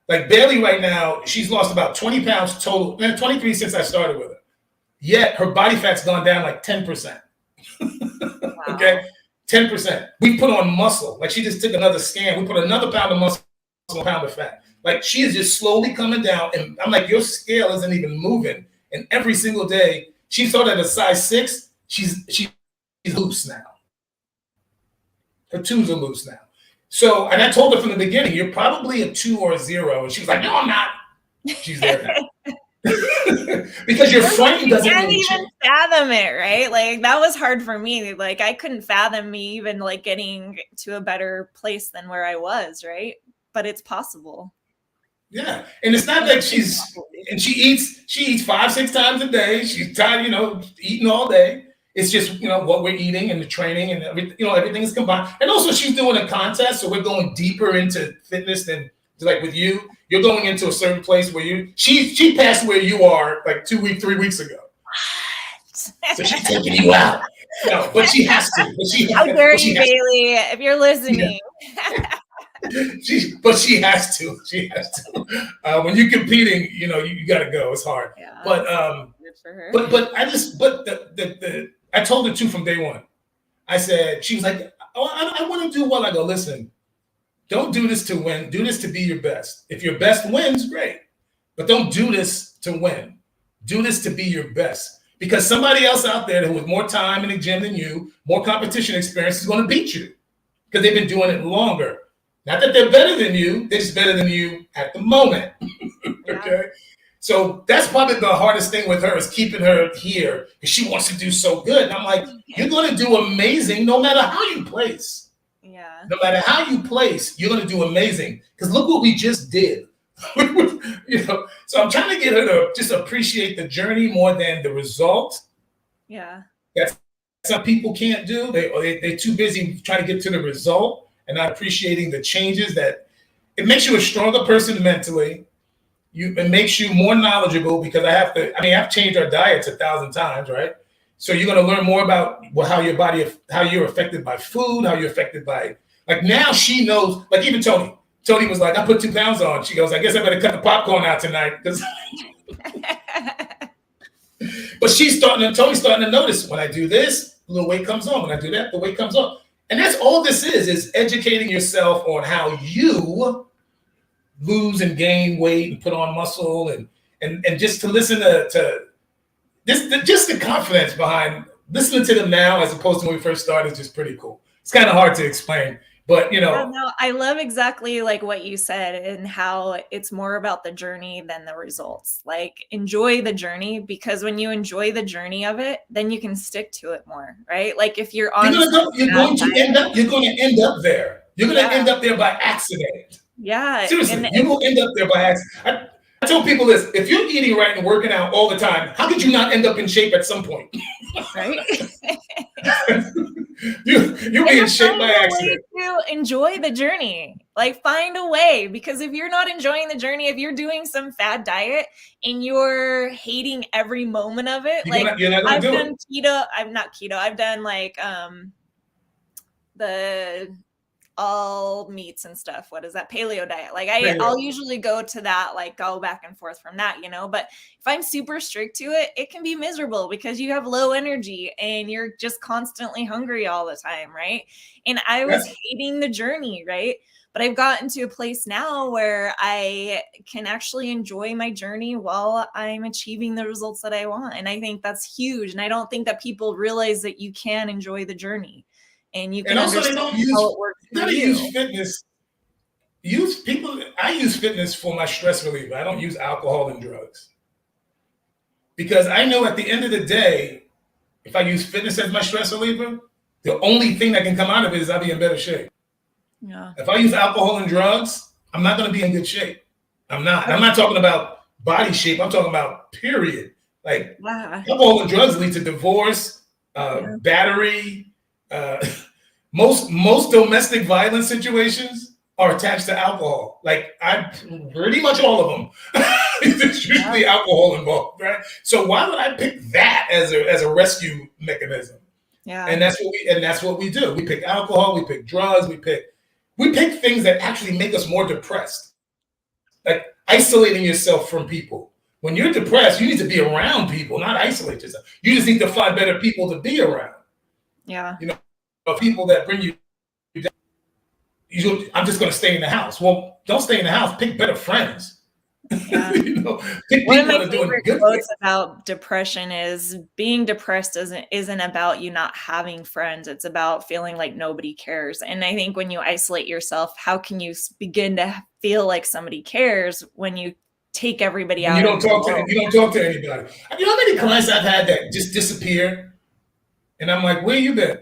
Like Bailey right now, she's lost about 20 pounds total, 23 since I started with her. Yet her body fat's gone down like 10%. Wow. Okay, 10%. We put on muscle. Like she just took another scan. We put another pound of muscle, a pound of fat. Like she is just slowly coming down. And I'm like, your scale isn't even moving. And every single day, she started at a size 6. She's loose now. Her 2s are loose now. So, and I told her from the beginning, you're probably a 2 or a 0. And she was like, no, I'm not. She's there now. Because your frame doesn't can't really even change. fathom it, right? Like that was hard for me. Like I couldn't fathom me even like getting to a better place than where I was, right? But it's possible. Yeah, and it's not like she eats 5-6 times a day. She's tired, eating all day. It's just, what we're eating and the training and everything is combined. And also she's doing a contest, so we're going deeper into fitness than like with you. You're going into a certain place where she passed where you are like 3 weeks ago. What? So she's taking you out. No, but she has to. How dare you, Bailey, if you're listening. Yeah. But she has to. She has to. When you're competing, you got to go. It's hard. Yeah, but good for her. I told her too from day one. I said, she was like, oh, I want to do well. I go, listen, don't do this to win. Do this to be your best. If your best wins, great. But don't do this to win. Do this to be your best. Because somebody else out there who has more time in the gym than you, more competition experience is going to beat you. Because they've been doing it longer. Not that they're better than you, they're just better than you at the moment. Okay? So that's probably the hardest thing with her is keeping her here because she wants to do so good. And I'm like, you're going to do amazing no matter how you place. Yeah. No matter how you place, you're going to do amazing. Because look what we just did. So I'm trying to get her to just appreciate the journey more than the result. Yeah. That's some people can't do. They're too busy trying to get to the result and not appreciating the changes that it makes you a stronger person mentally. It makes you more knowledgeable because I've changed our diets 1,000 times, right? So you're going to learn more about how you're affected by food, how you're affected by, like now she knows, like even Tony was like, I put 2 pounds on. She goes, I guess I better cut the popcorn out tonight. But Tony's starting to notice when I do this, a little weight comes on. When I do that, the weight comes on. And that's all this is educating yourself on how you lose and gain weight and put on muscle and just to listen to this, just the confidence behind listening to them now as opposed to when we first started is just pretty cool. It's kind of hard to explain, but I love exactly like what you said and how it's more about the journey than the results. Like enjoy the journey because when you enjoy the journey of it, then you can stick to it more, right? Like if you're on, you're going to end up there. You're going to end up there by accident. Yeah. Seriously, you will end up there by accident. I tell people this, if you're eating right and working out all the time, how could you not end up in shape at some point? Right? You'll be in shape by accident. To enjoy the journey. Like find a way, because if you're not enjoying the journey, if you're doing some fad diet and you're hating every moment of it, I've done keto. I'm not keto. I've done like the all meats and stuff. What is that? Paleo diet. Like I'll usually go to that, like go back and forth from that, but if I'm super strict to it, it can be miserable because you have low energy and you're just constantly hungry all the time. Right. And I was hating the journey. Right. But I've gotten to a place now where I can actually enjoy my journey while I'm achieving the results that I want. And I think that's huge. And I don't think that people realize that you can enjoy the journey. And you can understand how it works for you. Use fitness. I use fitness for my stress reliever. I don't use alcohol and drugs. Because I know at the end of the day, if I use fitness as my stress reliever, the only thing that can come out of it is I'll be in better shape. Yeah. If I use alcohol and drugs, I'm not going to be in good shape. I'm not. I'm not talking about body shape. I'm talking about period. Like alcohol and drugs lead to divorce, battery, most domestic violence situations are attached to alcohol. Like I pretty much all of them. There's usually alcohol involved, right? So why would I pick that as a rescue mechanism? Yeah. And that's what we do. We pick alcohol, we pick drugs, we pick things that actually make us more depressed. Like isolating yourself from people. When you're depressed, you need to be around people, not isolate yourself. You just need to find better people to be around. Yeah. You know, people that bring you down. I'm just going to stay in the house. Well, don't stay in the house. Pick better friends. Yeah. You know, pick One of people my that are doing favorite good quotes things. about depression is being depressed isn't about you not having friends. It's about feeling like nobody cares. And I think when you isolate yourself, how can you begin to feel like somebody cares when you take everybody When out you of don't the talk world? to anybody. You know how many clients I've had that just disappear, and I'm like, where you been?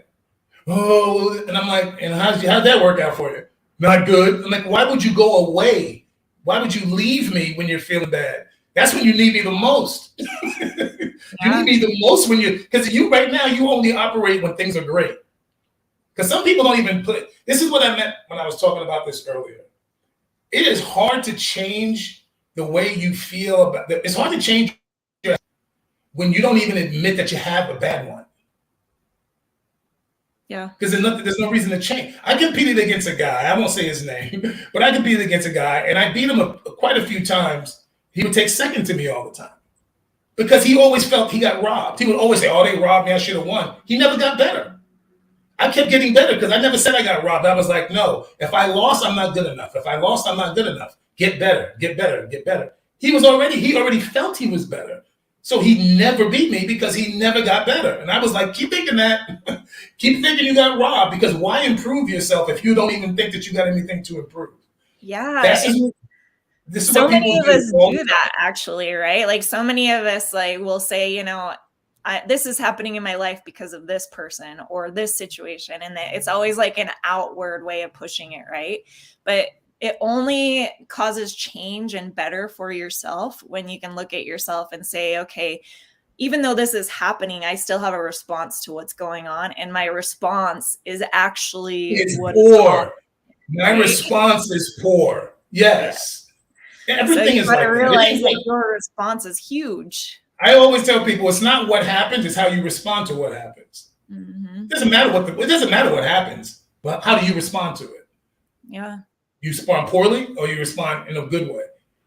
Oh, and I'm like, and how'd that work out for you? Not good. I'm like, why would you go away? Why would you leave me when you're feeling bad? That's when you need me the most. You need me the most because you right now, you only operate when things are great. Because some people don't even this is what I meant when I was talking about this earlier. It is hard to change the way you feel it's hard to change when you don't even admit that you have a bad one. Yeah. Because there's no reason to change. I competed against a guy, I won't say his name, but I competed against a guy and I beat him quite a few times. He would take second to me all the time because he always felt he got robbed. He would always say, oh, they robbed me, I should have won. He never got better. I kept getting better because I never said I got robbed. I was like, no, if I lost, I'm not good enough. If I lost, I'm not good enough. Get better, get better, get better. He already felt he was better. So he never beat me because he never got better. And I was like, keep thinking that. Keep thinking you got robbed because why improve yourself if you don't even think that you got anything to improve? Yeah. This is so what people many of us all do the that actually, right? Like so many of us like will say, you know, this is happening in my life because of this person or this situation. And it's always like an outward way of pushing it, right? But it only causes change and better for yourself when you can look at yourself and say, okay, even though this is happening, I still have a response to what's going on. And my response is actually It's what is wrong, poor. My right? response is poor. Yes. Yeah. Everything so you is got to like that. realize that your response is huge. I always tell people it's not what happens, it's how you respond to what happens. Mm-hmm. It doesn't matter what happens, but how do you respond to it? Yeah. You respond poorly or you respond in a good way.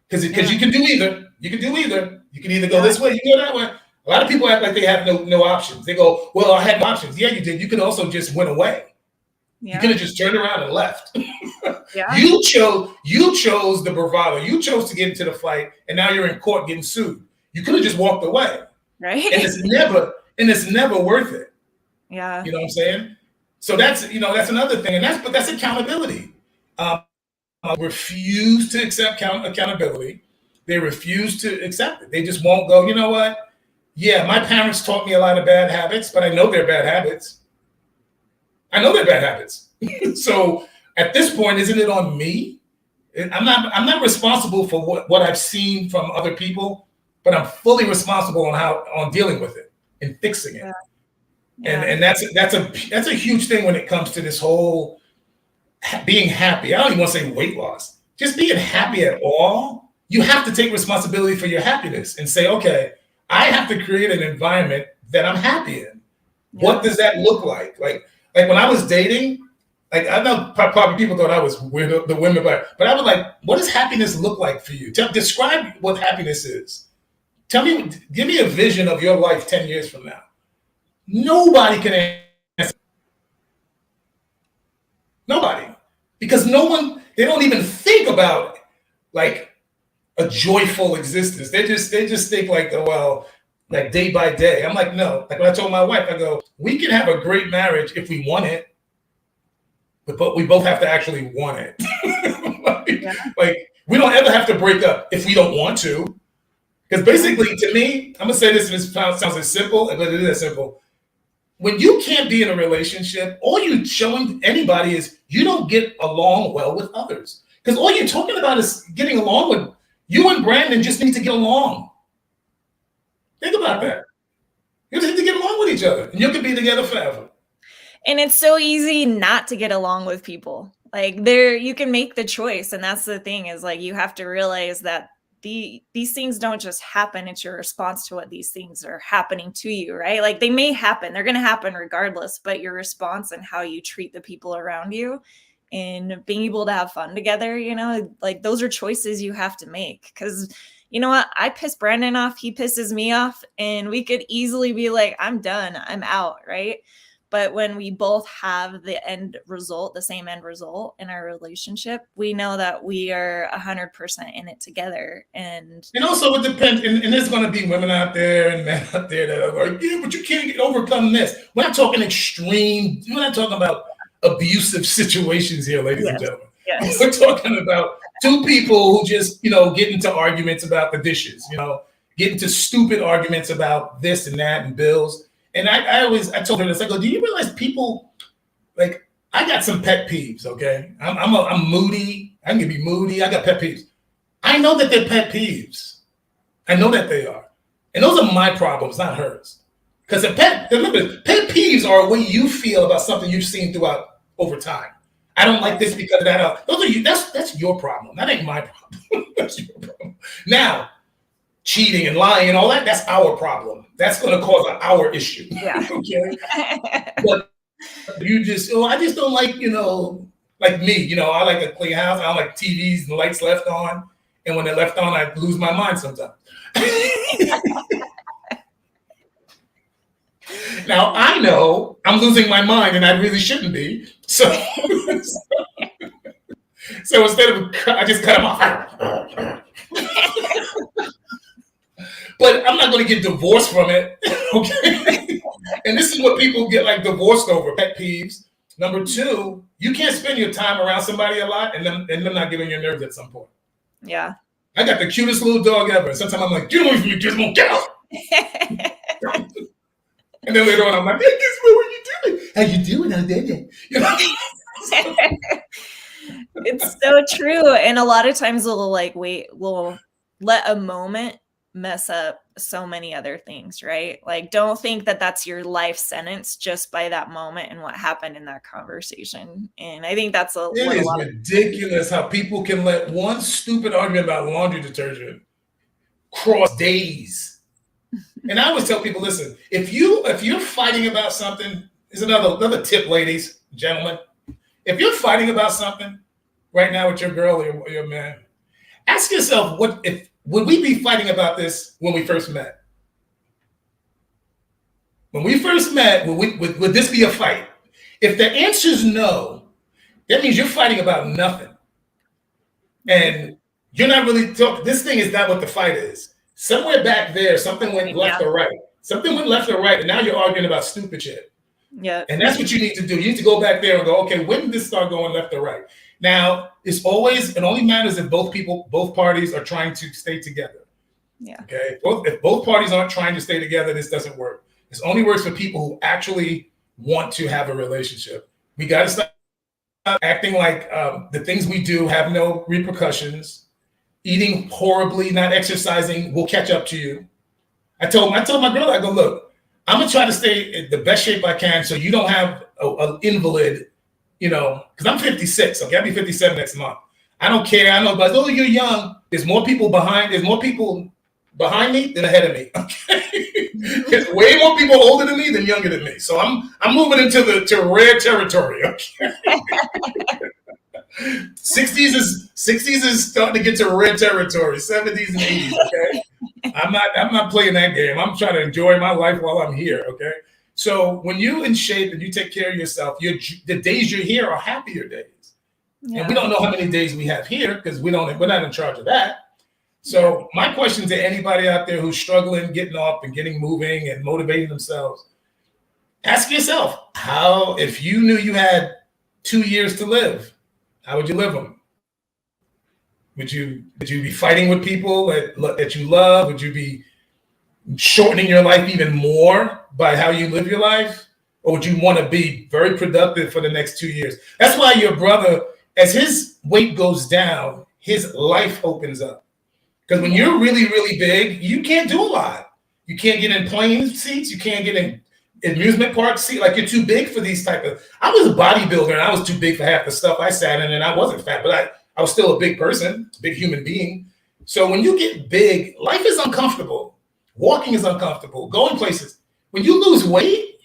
Because you can do either. You can do either. You can either go this way, you can go that way. A lot of people act like they have no options. They go, well, I had no options. Yeah, you did. You could also just went away. Yeah. You could have just turned around and left. Yeah. You chose the bravado. You chose to get into the fight, and now you're in court getting sued. You could have just walked away. Right. And it's never worth it. Yeah. You know what I'm saying? So that's another thing. But that's accountability. Refuse to accept accountability. They refuse to accept it. They just won't go, you know what? Yeah, my parents taught me a lot of bad habits, but I know they're bad habits. So at this point, isn't it on me? I'm not responsible for what I've seen from other people, but I'm fully responsible on dealing with it and fixing it. Yeah. And that's a huge thing when it comes to this whole being happy. I don't even want to say weight loss. Just being happy at all. You have to take responsibility for your happiness and say, okay, I have to create an environment that I'm happy in. Yeah. What does that look like? Like when I was dating, like I know probably people thought I was weird, the women, but I was like, what does happiness look like for you? Describe what happiness is. Give me a vision of your life 10 years from now. Nobody can answer. Nobody. Because they don't even think about like a joyful existence. They just think like, oh, well, like day by day. I'm like, no. Like when I told my wife, I go, we can have a great marriage if we want it, but we both have to actually want it. Like we don't ever have to break up if we don't want to. Because basically, to me, I'm gonna say this, and it sounds as simple, but it is as simple. When you can't be in a relationship, all you're showing anybody is you don't get along well with others. Because all you're talking about is getting along with you and Brandon just need to get along. Think about that. You just need to get along with each other, and you can be together forever. And it's so easy not to get along with people. Like there, you can make the choice. And that's the thing is like, you have to realize that these things don't just happen. It's your response to what these things are happening to you, right? Like they may happen, they're going to happen regardless, but your response and how you treat the people around you and being able to have fun together, you know, like those are choices you have to make. Because you know what? I piss Brandon off, he pisses me off, and we could easily be like, I'm done, I'm out, right? But when we both have the end result, the same end result in our relationship, we know that we are 100% in it together. And also it depends, and there's going to be women out there and men out there that are like, yeah, but you can't overcome this. We're not talking extreme. We're not talking about abusive situations here, ladies and gentlemen. Yes. We're talking about two people who just, get into arguments about the dishes, get into stupid arguments about this and that and bills. And I told her this, I go, do you realize people, like, I got some pet peeves, okay? I'm moody. I can be moody. I got pet peeves. I know that they're pet peeves. I know that they are. And those are my problems, not hers. Because remember, pet peeves are what you feel about something you've seen throughout over time. I don't like this because of that. That's your problem. That ain't my problem. That's your problem. Now, cheating and lying and all that, that's our problem. That's going to cause our issue. Yeah. Okay. But I just don't like, like me, I like a clean house. I don't like TVs and lights left on. And when they're left on, I lose my mind sometimes. Now, I know I'm losing my mind and I really shouldn't be. So instead of, I just cut them off. But I'm not going to get divorced from it. Okay. And this is what people get like divorced over, pet peeves. Number two, you can't spend your time around somebody a lot and them not getting your nerves at some point. Yeah. I got the cutest little dog ever. Sometimes I'm like, get away from me, Gizmo, get out. And then later on, I'm like, hey, Gizmo, what are you doing? How you doing? How did you? It's so true. And a lot of times we'll let a moment mess up so many other things, right? Like, don't think that that's your life sentence just by that moment and what happened in that conversation. And I think that's ridiculous how people can let one stupid argument about laundry detergent cross days. And I always tell people, listen, if you're fighting about something, is another tip, ladies, gentlemen. If you're fighting about something right now with your girl or your man, ask yourself, would we be fighting about this when we first met? When we first met, would this be a fight? If the answer is no, that means you're fighting about nothing. And you're not really talking. This thing is not what the fight is. Somewhere back there, something went left or right. Something went left or right, and now you're arguing about stupid shit. Yeah. And that's what you need to do. You need to go back there and go, okay, when did this start going left or right? Now, it only matters if both parties are trying to stay together. Yeah. Okay. If both parties aren't trying to stay together, this doesn't work. This only works for people who actually want to have a relationship. We got to stop acting like the things we do have no repercussions. Eating horribly, not exercising will catch up to you. I told my girl, I go, look, I'm gonna try to stay in the best shape I can so you don't have an invalid, because I'm 56. Okay, I'll be 57 next month. I don't care. I know, but you're young. There's more people behind me than ahead of me. Okay, there's way more people older than me than younger than me. So I'm moving into rare territory. Okay. 60s is starting to get to red territory. 70s and 80s. Okay, I'm not playing that game. I'm trying to enjoy my life while I'm here. Okay, so when you're in shape and you take care of yourself, the days you're here are happier days. Yeah. And we don't know how many days we have here because we're not in charge of that. So my question to anybody out there who's struggling, getting up and getting moving and motivating themselves, ask yourself, if you knew you had 2 years to live, how would you live them? Would you be fighting with people that you love? Would you be shortening your life even more by how you live your life? Or would you want to be very productive for the next 2 years? That's why your brother, as his weight goes down, his life opens up. Because when you're really, really big, you can't do a lot. You can't get in plane seats. You can't get amusement parks. See, like you're too big for these type of. I was a bodybuilder and I was too big for half the stuff I sat in, and I wasn't fat, but I was still a big person, a big human being. So when you get big, life is uncomfortable. Walking is uncomfortable. Going places. When you lose weight,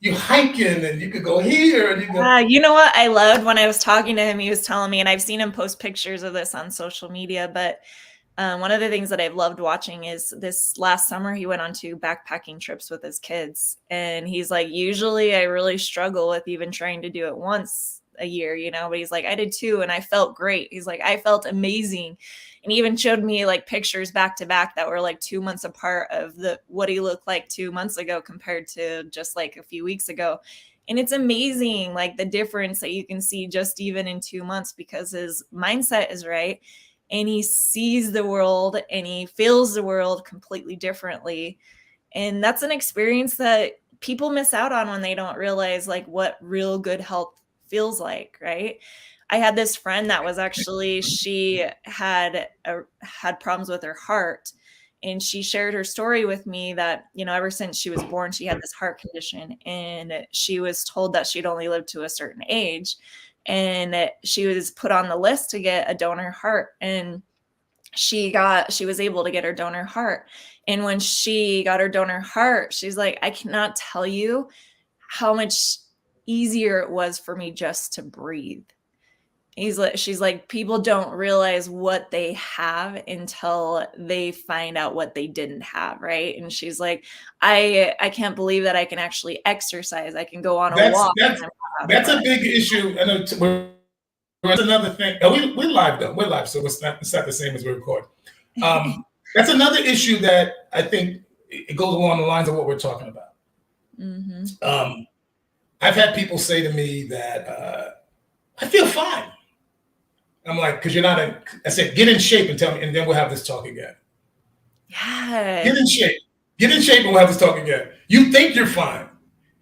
you hiking and you could go here and you go. You know what I loved when I was talking to him? He was telling me, and I've seen him post pictures of this on social media, but one of the things that I've loved watching is this last summer, he went on 2 backpacking trips with his kids. And he's like, usually I really struggle with even trying to do it once a year, you know, but he's like, I did 2 and I felt great. He's like, I felt amazing. And he even showed me like pictures back to back that were like 2 months apart of what he looked like 2 months ago compared to just like a few weeks ago. And it's amazing, like the difference that you can see just even in 2 months, because his mindset is right. And he sees the world and he feels the world completely differently. And that's an experience that people miss out on when they don't realize like what real good health feels like, right? I had this friend that was actually, she had problems with her heart. And she shared her story with me that, you know, ever since she was born, she had this heart condition, and she was told that she'd only live to a certain age. And she was put on the list to get a donor heart, and she was able to get her donor heart. And when she got her donor heart, she's like, I cannot tell you how much easier it was for me just to breathe. She's like, people don't realize what they have until they find out what they didn't have, right? And she's like, I can't believe that I can actually exercise. I can go on a walk. That's a big issue. I know that's another thing. We're live though. We're live, so it's not the same as we record. That's another issue that I think it goes along the lines of what we're talking about. Mm-hmm. I've had people say to me that I feel fine. I'm like, because you're not I said, get in shape and tell me, and then we'll have this talk again. Yeah. Get in shape. Get in shape and we'll have this talk again. You think you're fine.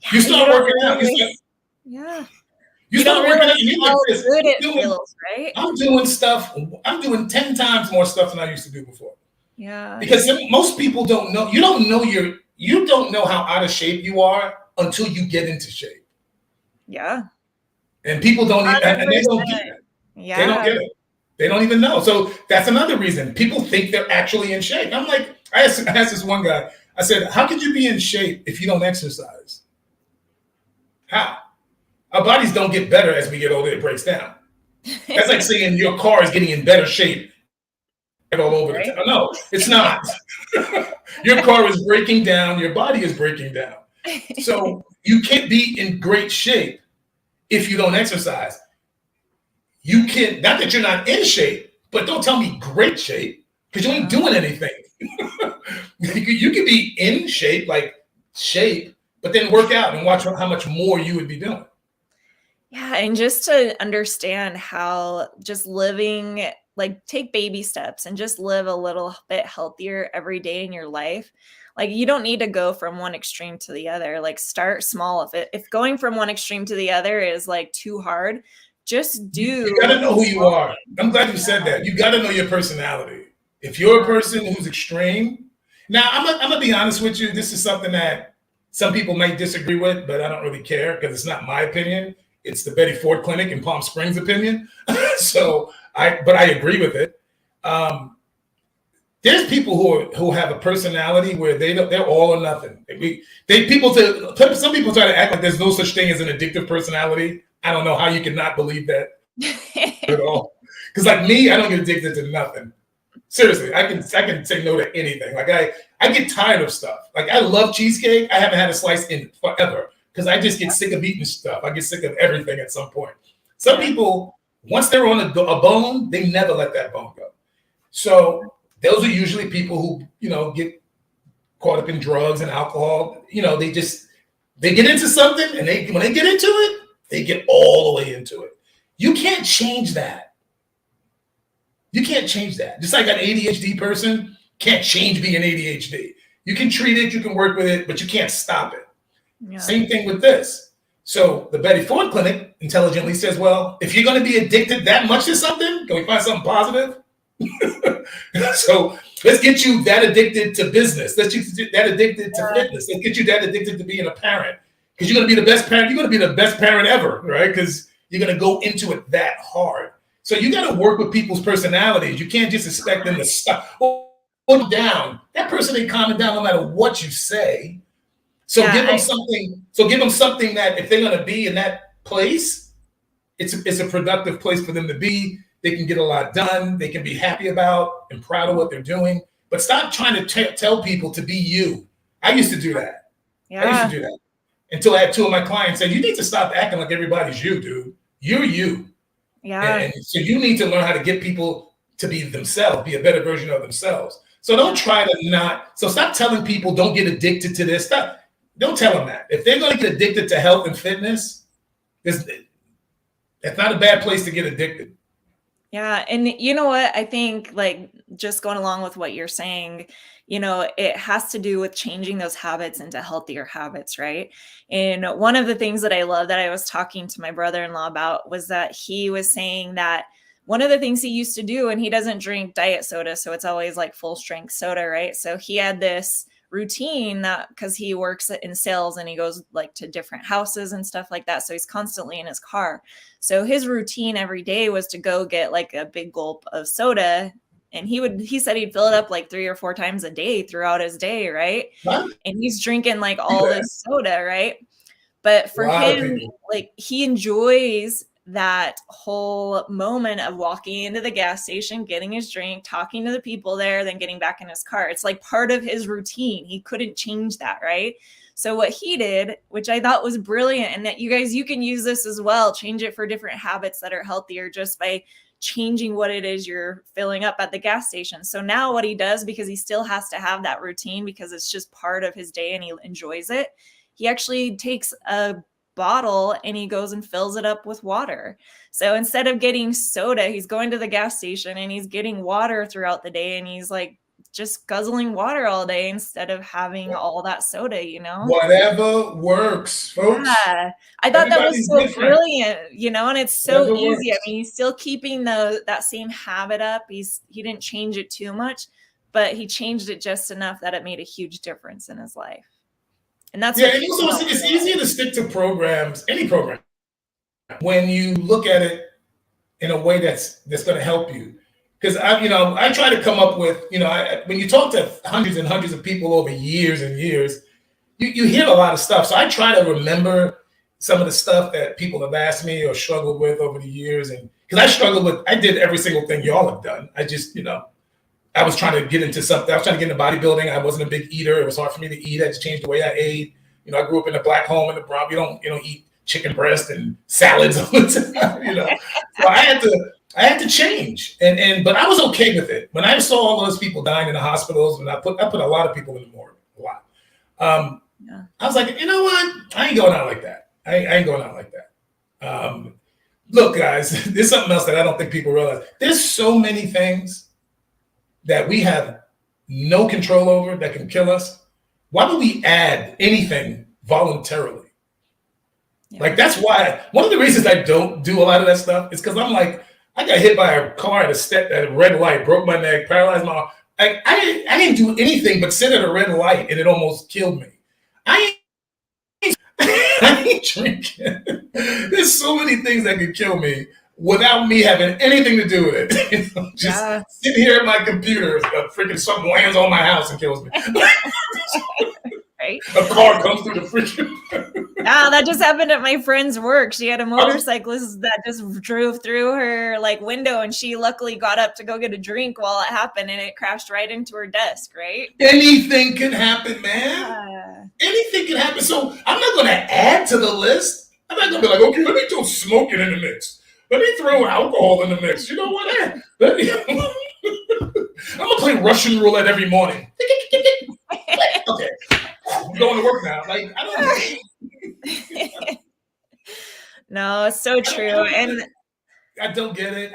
Yeah, you start working out. You start working out. You like this. Good it feels, right? I'm doing stuff. I'm doing 10 times more stuff than I used to do before. Yeah. Because most people don't know. You don't know how out of shape you are until you get into shape. Yeah. And people don't even, and they don't get it. Yeah. They don't get it. They don't even know. So that's another reason. People think they're actually in shape. I'm like, I asked this one guy, I said, how could you be in shape if you don't exercise? How? Our bodies don't get better as we get older, it breaks down. That's like saying your car is getting in better shape all over the town. No, it's not. Your car is breaking down, your body is breaking down. So you can't be in great shape if you don't exercise. You can, not that you're not in shape, but don't tell me great shape, because you ain't doing anything. You can be in shape, but then work out and watch how much more you would be doing. Yeah, and just to understand how just living, like take baby steps and just live a little bit healthier every day in your life. Like you don't need to go from one extreme to the other. Like start small. If going from one extreme to the other is like too hard, just do. You gotta know who you are. I'm glad you said that. You gotta know your personality. If you're a person who's extreme, now I'm gonna be honest with you. This is something that some people might disagree with, but I don't really care because it's not my opinion. It's the Betty Ford Clinic in Palm Springs opinion. But I agree with it. There's people who have a personality where they're all or nothing. Some people try to act like there's no such thing as an addictive personality. I don't know how you can not believe that at all. Because like me, I don't get addicted to nothing. Seriously, I can say no to anything. Like I get tired of stuff. Like I love cheesecake. I haven't had a slice in forever because I just get sick of eating stuff. I get sick of everything at some point. Some people, once they're on a bone, they never let that bone go. So those are usually people who, get caught up in drugs and alcohol. They get into something, and when they get into it, they get all the way into it. You can't change that. You can't change that. Just like an ADHD person can't change being ADHD. You can treat it, you can work with it, but you can't stop it. Yeah. Same thing with this. So the Betty Ford Clinic intelligently says, well, if you're going to be addicted that much to something, can we find something positive? So Let's get you that addicted to business. Let's get you that addicted to fitness. Let's get you that addicted to being a parent. Because you're going to be the best parent. You're going to be the best parent ever, right? Because you're going to go into it that hard. So you got to work with people's personalities. You can't just expect them to stop. Down. That person ain't calming down no matter what you say. So give them something. So give them something that if they're going to be in that place, it's a productive place for them to be. They can get a lot done. They can be happy about and proud of what they're doing. But stop trying to tell people to be you. I used to do that. Yeah. I used to do that until I had two of my clients say, "You need to stop acting like everybody's you, dude. You're you." Yeah. And so you need to learn how to get people to be themselves, be a better version of themselves. So don't try to not. So stop telling people don't get addicted to this stuff. Don't tell them that. If they're going to get addicted to health and fitness, that's not a bad place to get addicted. Yeah. And you know what? I think like just going along with what you're saying, you know, it has to do with changing those habits into healthier habits, right? And one of the things that I love that I was talking to my brother-in-law about was that he was saying that one of the things he used to do, and he doesn't drink diet soda, so it's always like full strength soda, right? So he had this routine that because he works in sales and he goes like to different houses and stuff like that. So he's constantly in his car. So his routine every day was to go get like a big gulp of soda. And he said he'd fill it up like 3 or 4 times a day throughout his day, right? What? And he's drinking like all this soda, right? But for him, like he enjoys that whole moment of walking into the gas station, getting his drink, talking to the people there, then getting back in his car. It's like part of his routine. He couldn't change that, right? So what he did, which I thought was brilliant, and that you can use this as well, change it for different habits that are healthier just by changing what it is you're filling up at the gas station. So now what he does, because he still has to have that routine because it's just part of his day and he enjoys it, he actually takes a bottle and he goes and fills it up with water. So instead of getting soda, he's going to the gas station and he's getting water throughout the day, and he's like just guzzling water all day instead of having all that soda, you know? Whatever works, folks. Yeah. I thought that was so brilliant, you know, and it's so easy. I mean, he's still keeping that same habit up. He didn't change it too much, but he changed it just enough that it made a huge difference in his life. And that's and also it's easier to stick to programs, any program, when you look at it in a way that's going to help you. Because I try to come up with, when you talk to hundreds and hundreds of people over years and years, you hear a lot of stuff. So I try to remember some of the stuff that people have asked me or struggled with over the years. And because I did every single thing y'all have done. I just, I was trying to get into something. I was trying to get into bodybuilding. I wasn't a big eater. It was hard for me to eat. I just changed the way I ate. I grew up in a black home in the Bronx. You don't eat chicken breast and salads all the time. So I had to change, but I was okay with it. When I saw all those people dying in the hospitals, and I put a lot of people in the morgue, a lot. I was like, you know what? I ain't going out like that. I ain't going out like that. Look, guys, there's something else that I don't think people realize. There's so many things that we have no control over that can kill us. Why would we add anything voluntarily? Yeah. Like, that's why one of the reasons I don't do a lot of that stuff is because I'm like, I got hit by a car at a red light, broke my neck, paralyzed my arm. I didn't do anything but sit at a red light, and it almost killed me. I ain't drinking. There's so many things that could kill me without me having anything to do with it. Just sitting here at my computer, freaking something lands on my house and kills me. Right? A car comes through the freaking. That just happened at my friend's work. She had a motorcyclist that just drove through her window, and she luckily got up to go get a drink while it happened, and it crashed right into her desk. Right? Anything can happen, man. Anything can happen. So I'm not going to add to the list. I'm not going to be like, okay, let me throw smoking in the mix. Let me throw alcohol in the mix. You know what? I'm going to play Russian roulette every morning. Okay. I'm going to work now. Like, I don't. No, it's so true. And I don't get it.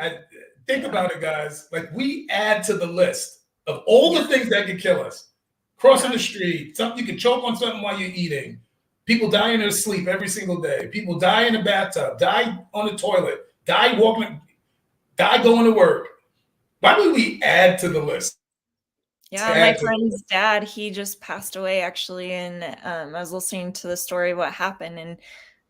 Think about it, guys. Like, we add to the list of all the things that could kill us. Crossing the street, something you can choke on something while you're eating. People die in their sleep every single day. People die in the bathtub, die on the toilet, die walking, die going to work. Why would we add to the list? Yeah, my Sad to friend's dad, he just passed away actually, and I was listening to the story of what happened, and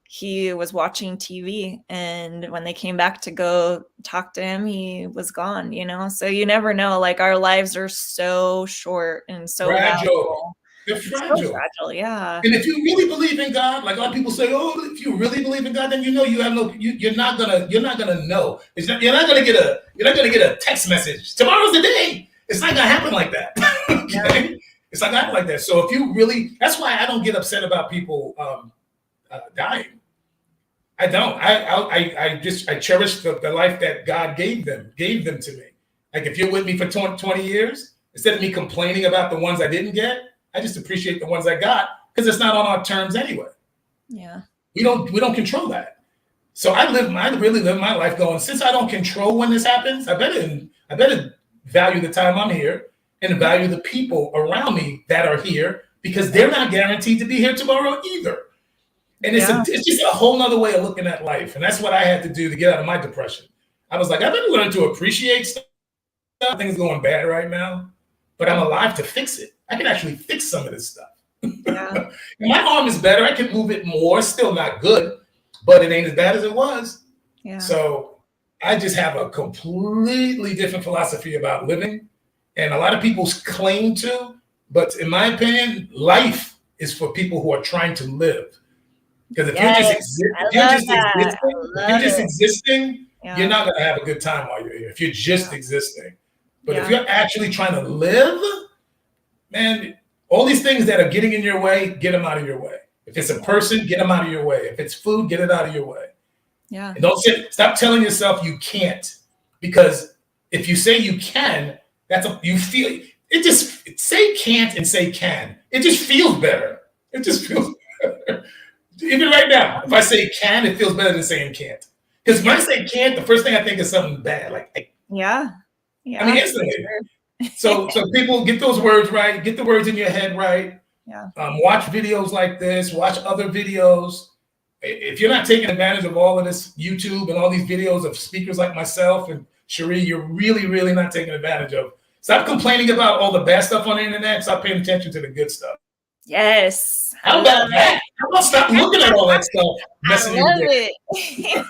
he was watching TV, and when they came back to go talk to him, he was gone, you know? So you never know, like, our lives are so short and so fragile. valuable. They're It's so fragile. fragile, yeah. And if you really believe in God, like a lot of people say, "Oh, if you really believe in God, then you know you have no, you're not gonna know. You're not gonna get a text message. Tomorrow's the day. It's not gonna happen like that. Yeah, Okay, it's not gonna happen like that. So if you really, that's why I don't get upset about people dying. I don't. I just I cherish the life that God gave them to me. Like if you're with me for 20 years, instead of me complaining about the ones I didn't get, I just appreciate the ones I got because it's not on our terms anyway. yeah, We don't control that. So I really live my life going, since I don't control when this happens, I better value the time I'm here and value the people around me that are here because they're not guaranteed to be here tomorrow either. And yeah, it's just a whole nother way of looking at life. And that's what I had to do to get out of my depression. I was like, I've been learning to appreciate stuff. Things going bad right now, but I'm alive to fix it. I can actually fix some of this stuff. yeah, My arm is better. I can move it more. Still not good, but it ain't as bad as it was. yeah, So I just have a completely different philosophy about living. And a lot of people claim to, but in my opinion, life is for people who are trying to live. Because yes, I love that, if I you're love just it. existing, you're Yeah, not gonna have a good time while you're here. If you're just yeah, existing. But if yeah, you're actually trying to live, man, all these things that are getting in your way, get them out of your way. If it's a person, get them out of your way. If it's food, get it out of your way. yeah, And stop telling yourself you can't. Because if you say you can, you feel it just say can't and say can. It just feels better. It just feels better. Even right now, if I say can, it feels better than saying can't. Because when I say can't, the first thing I think is something bad. yeah, I mean, yeah, for instantly. sure. So people get those words right, get the words in your head right. Yeah, Watch videos like this, watch other videos. If you're not taking advantage of all of this YouTube and all these videos of speakers like myself and Cherie, you're really, really not taking advantage of. Stop complaining about all the bad stuff on the internet. Stop paying attention to the good stuff. yes, I How love about it. that? How about stop looking at all that stuff I messing you love brain? it.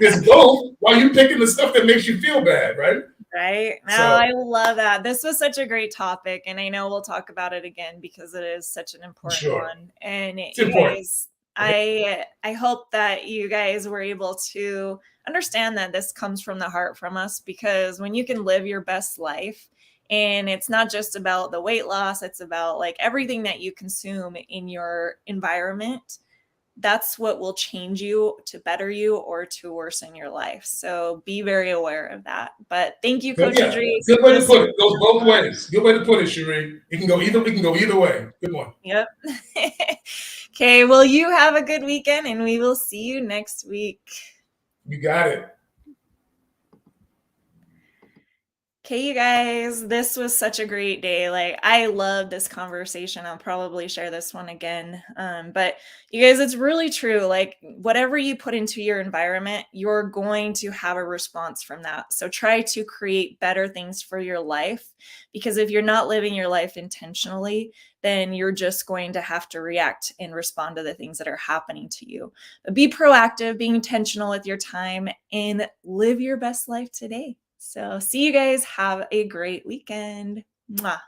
There's both while you're picking the stuff that makes you feel bad, right? Right? No, So I love that. This was such a great topic, and I know we'll talk about it again because it is such an important sure, one. And it's you important. guys, I hope that you guys were able to understand that this comes from the heart from us because when you can live your best life, and it's not just about the weight loss, it's about like everything that you consume in your environment, that's what will change you to better you or to worsen your life. So be very aware of that. But thank you, Good, Coach yeah, Idris. good way to This put it. Goes was both fun. ways. Good way to put it, Cherie. It can go either. We can go either way. Good one. Yep. Okay. Well, you have a good weekend and we will see you next week. You got it. Okay, you guys, this was such a great day. Like, I love this conversation. I'll probably share this one again. But you guys, it's really true. Like, whatever you put into your environment, you're going to have a response from that. So try to create better things for your life because if you're not living your life intentionally, then you're just going to have to react and respond to the things that are happening to you. But be proactive, being intentional with your time, and live your best life today. So, see you guys. Have a great weekend. Mwah.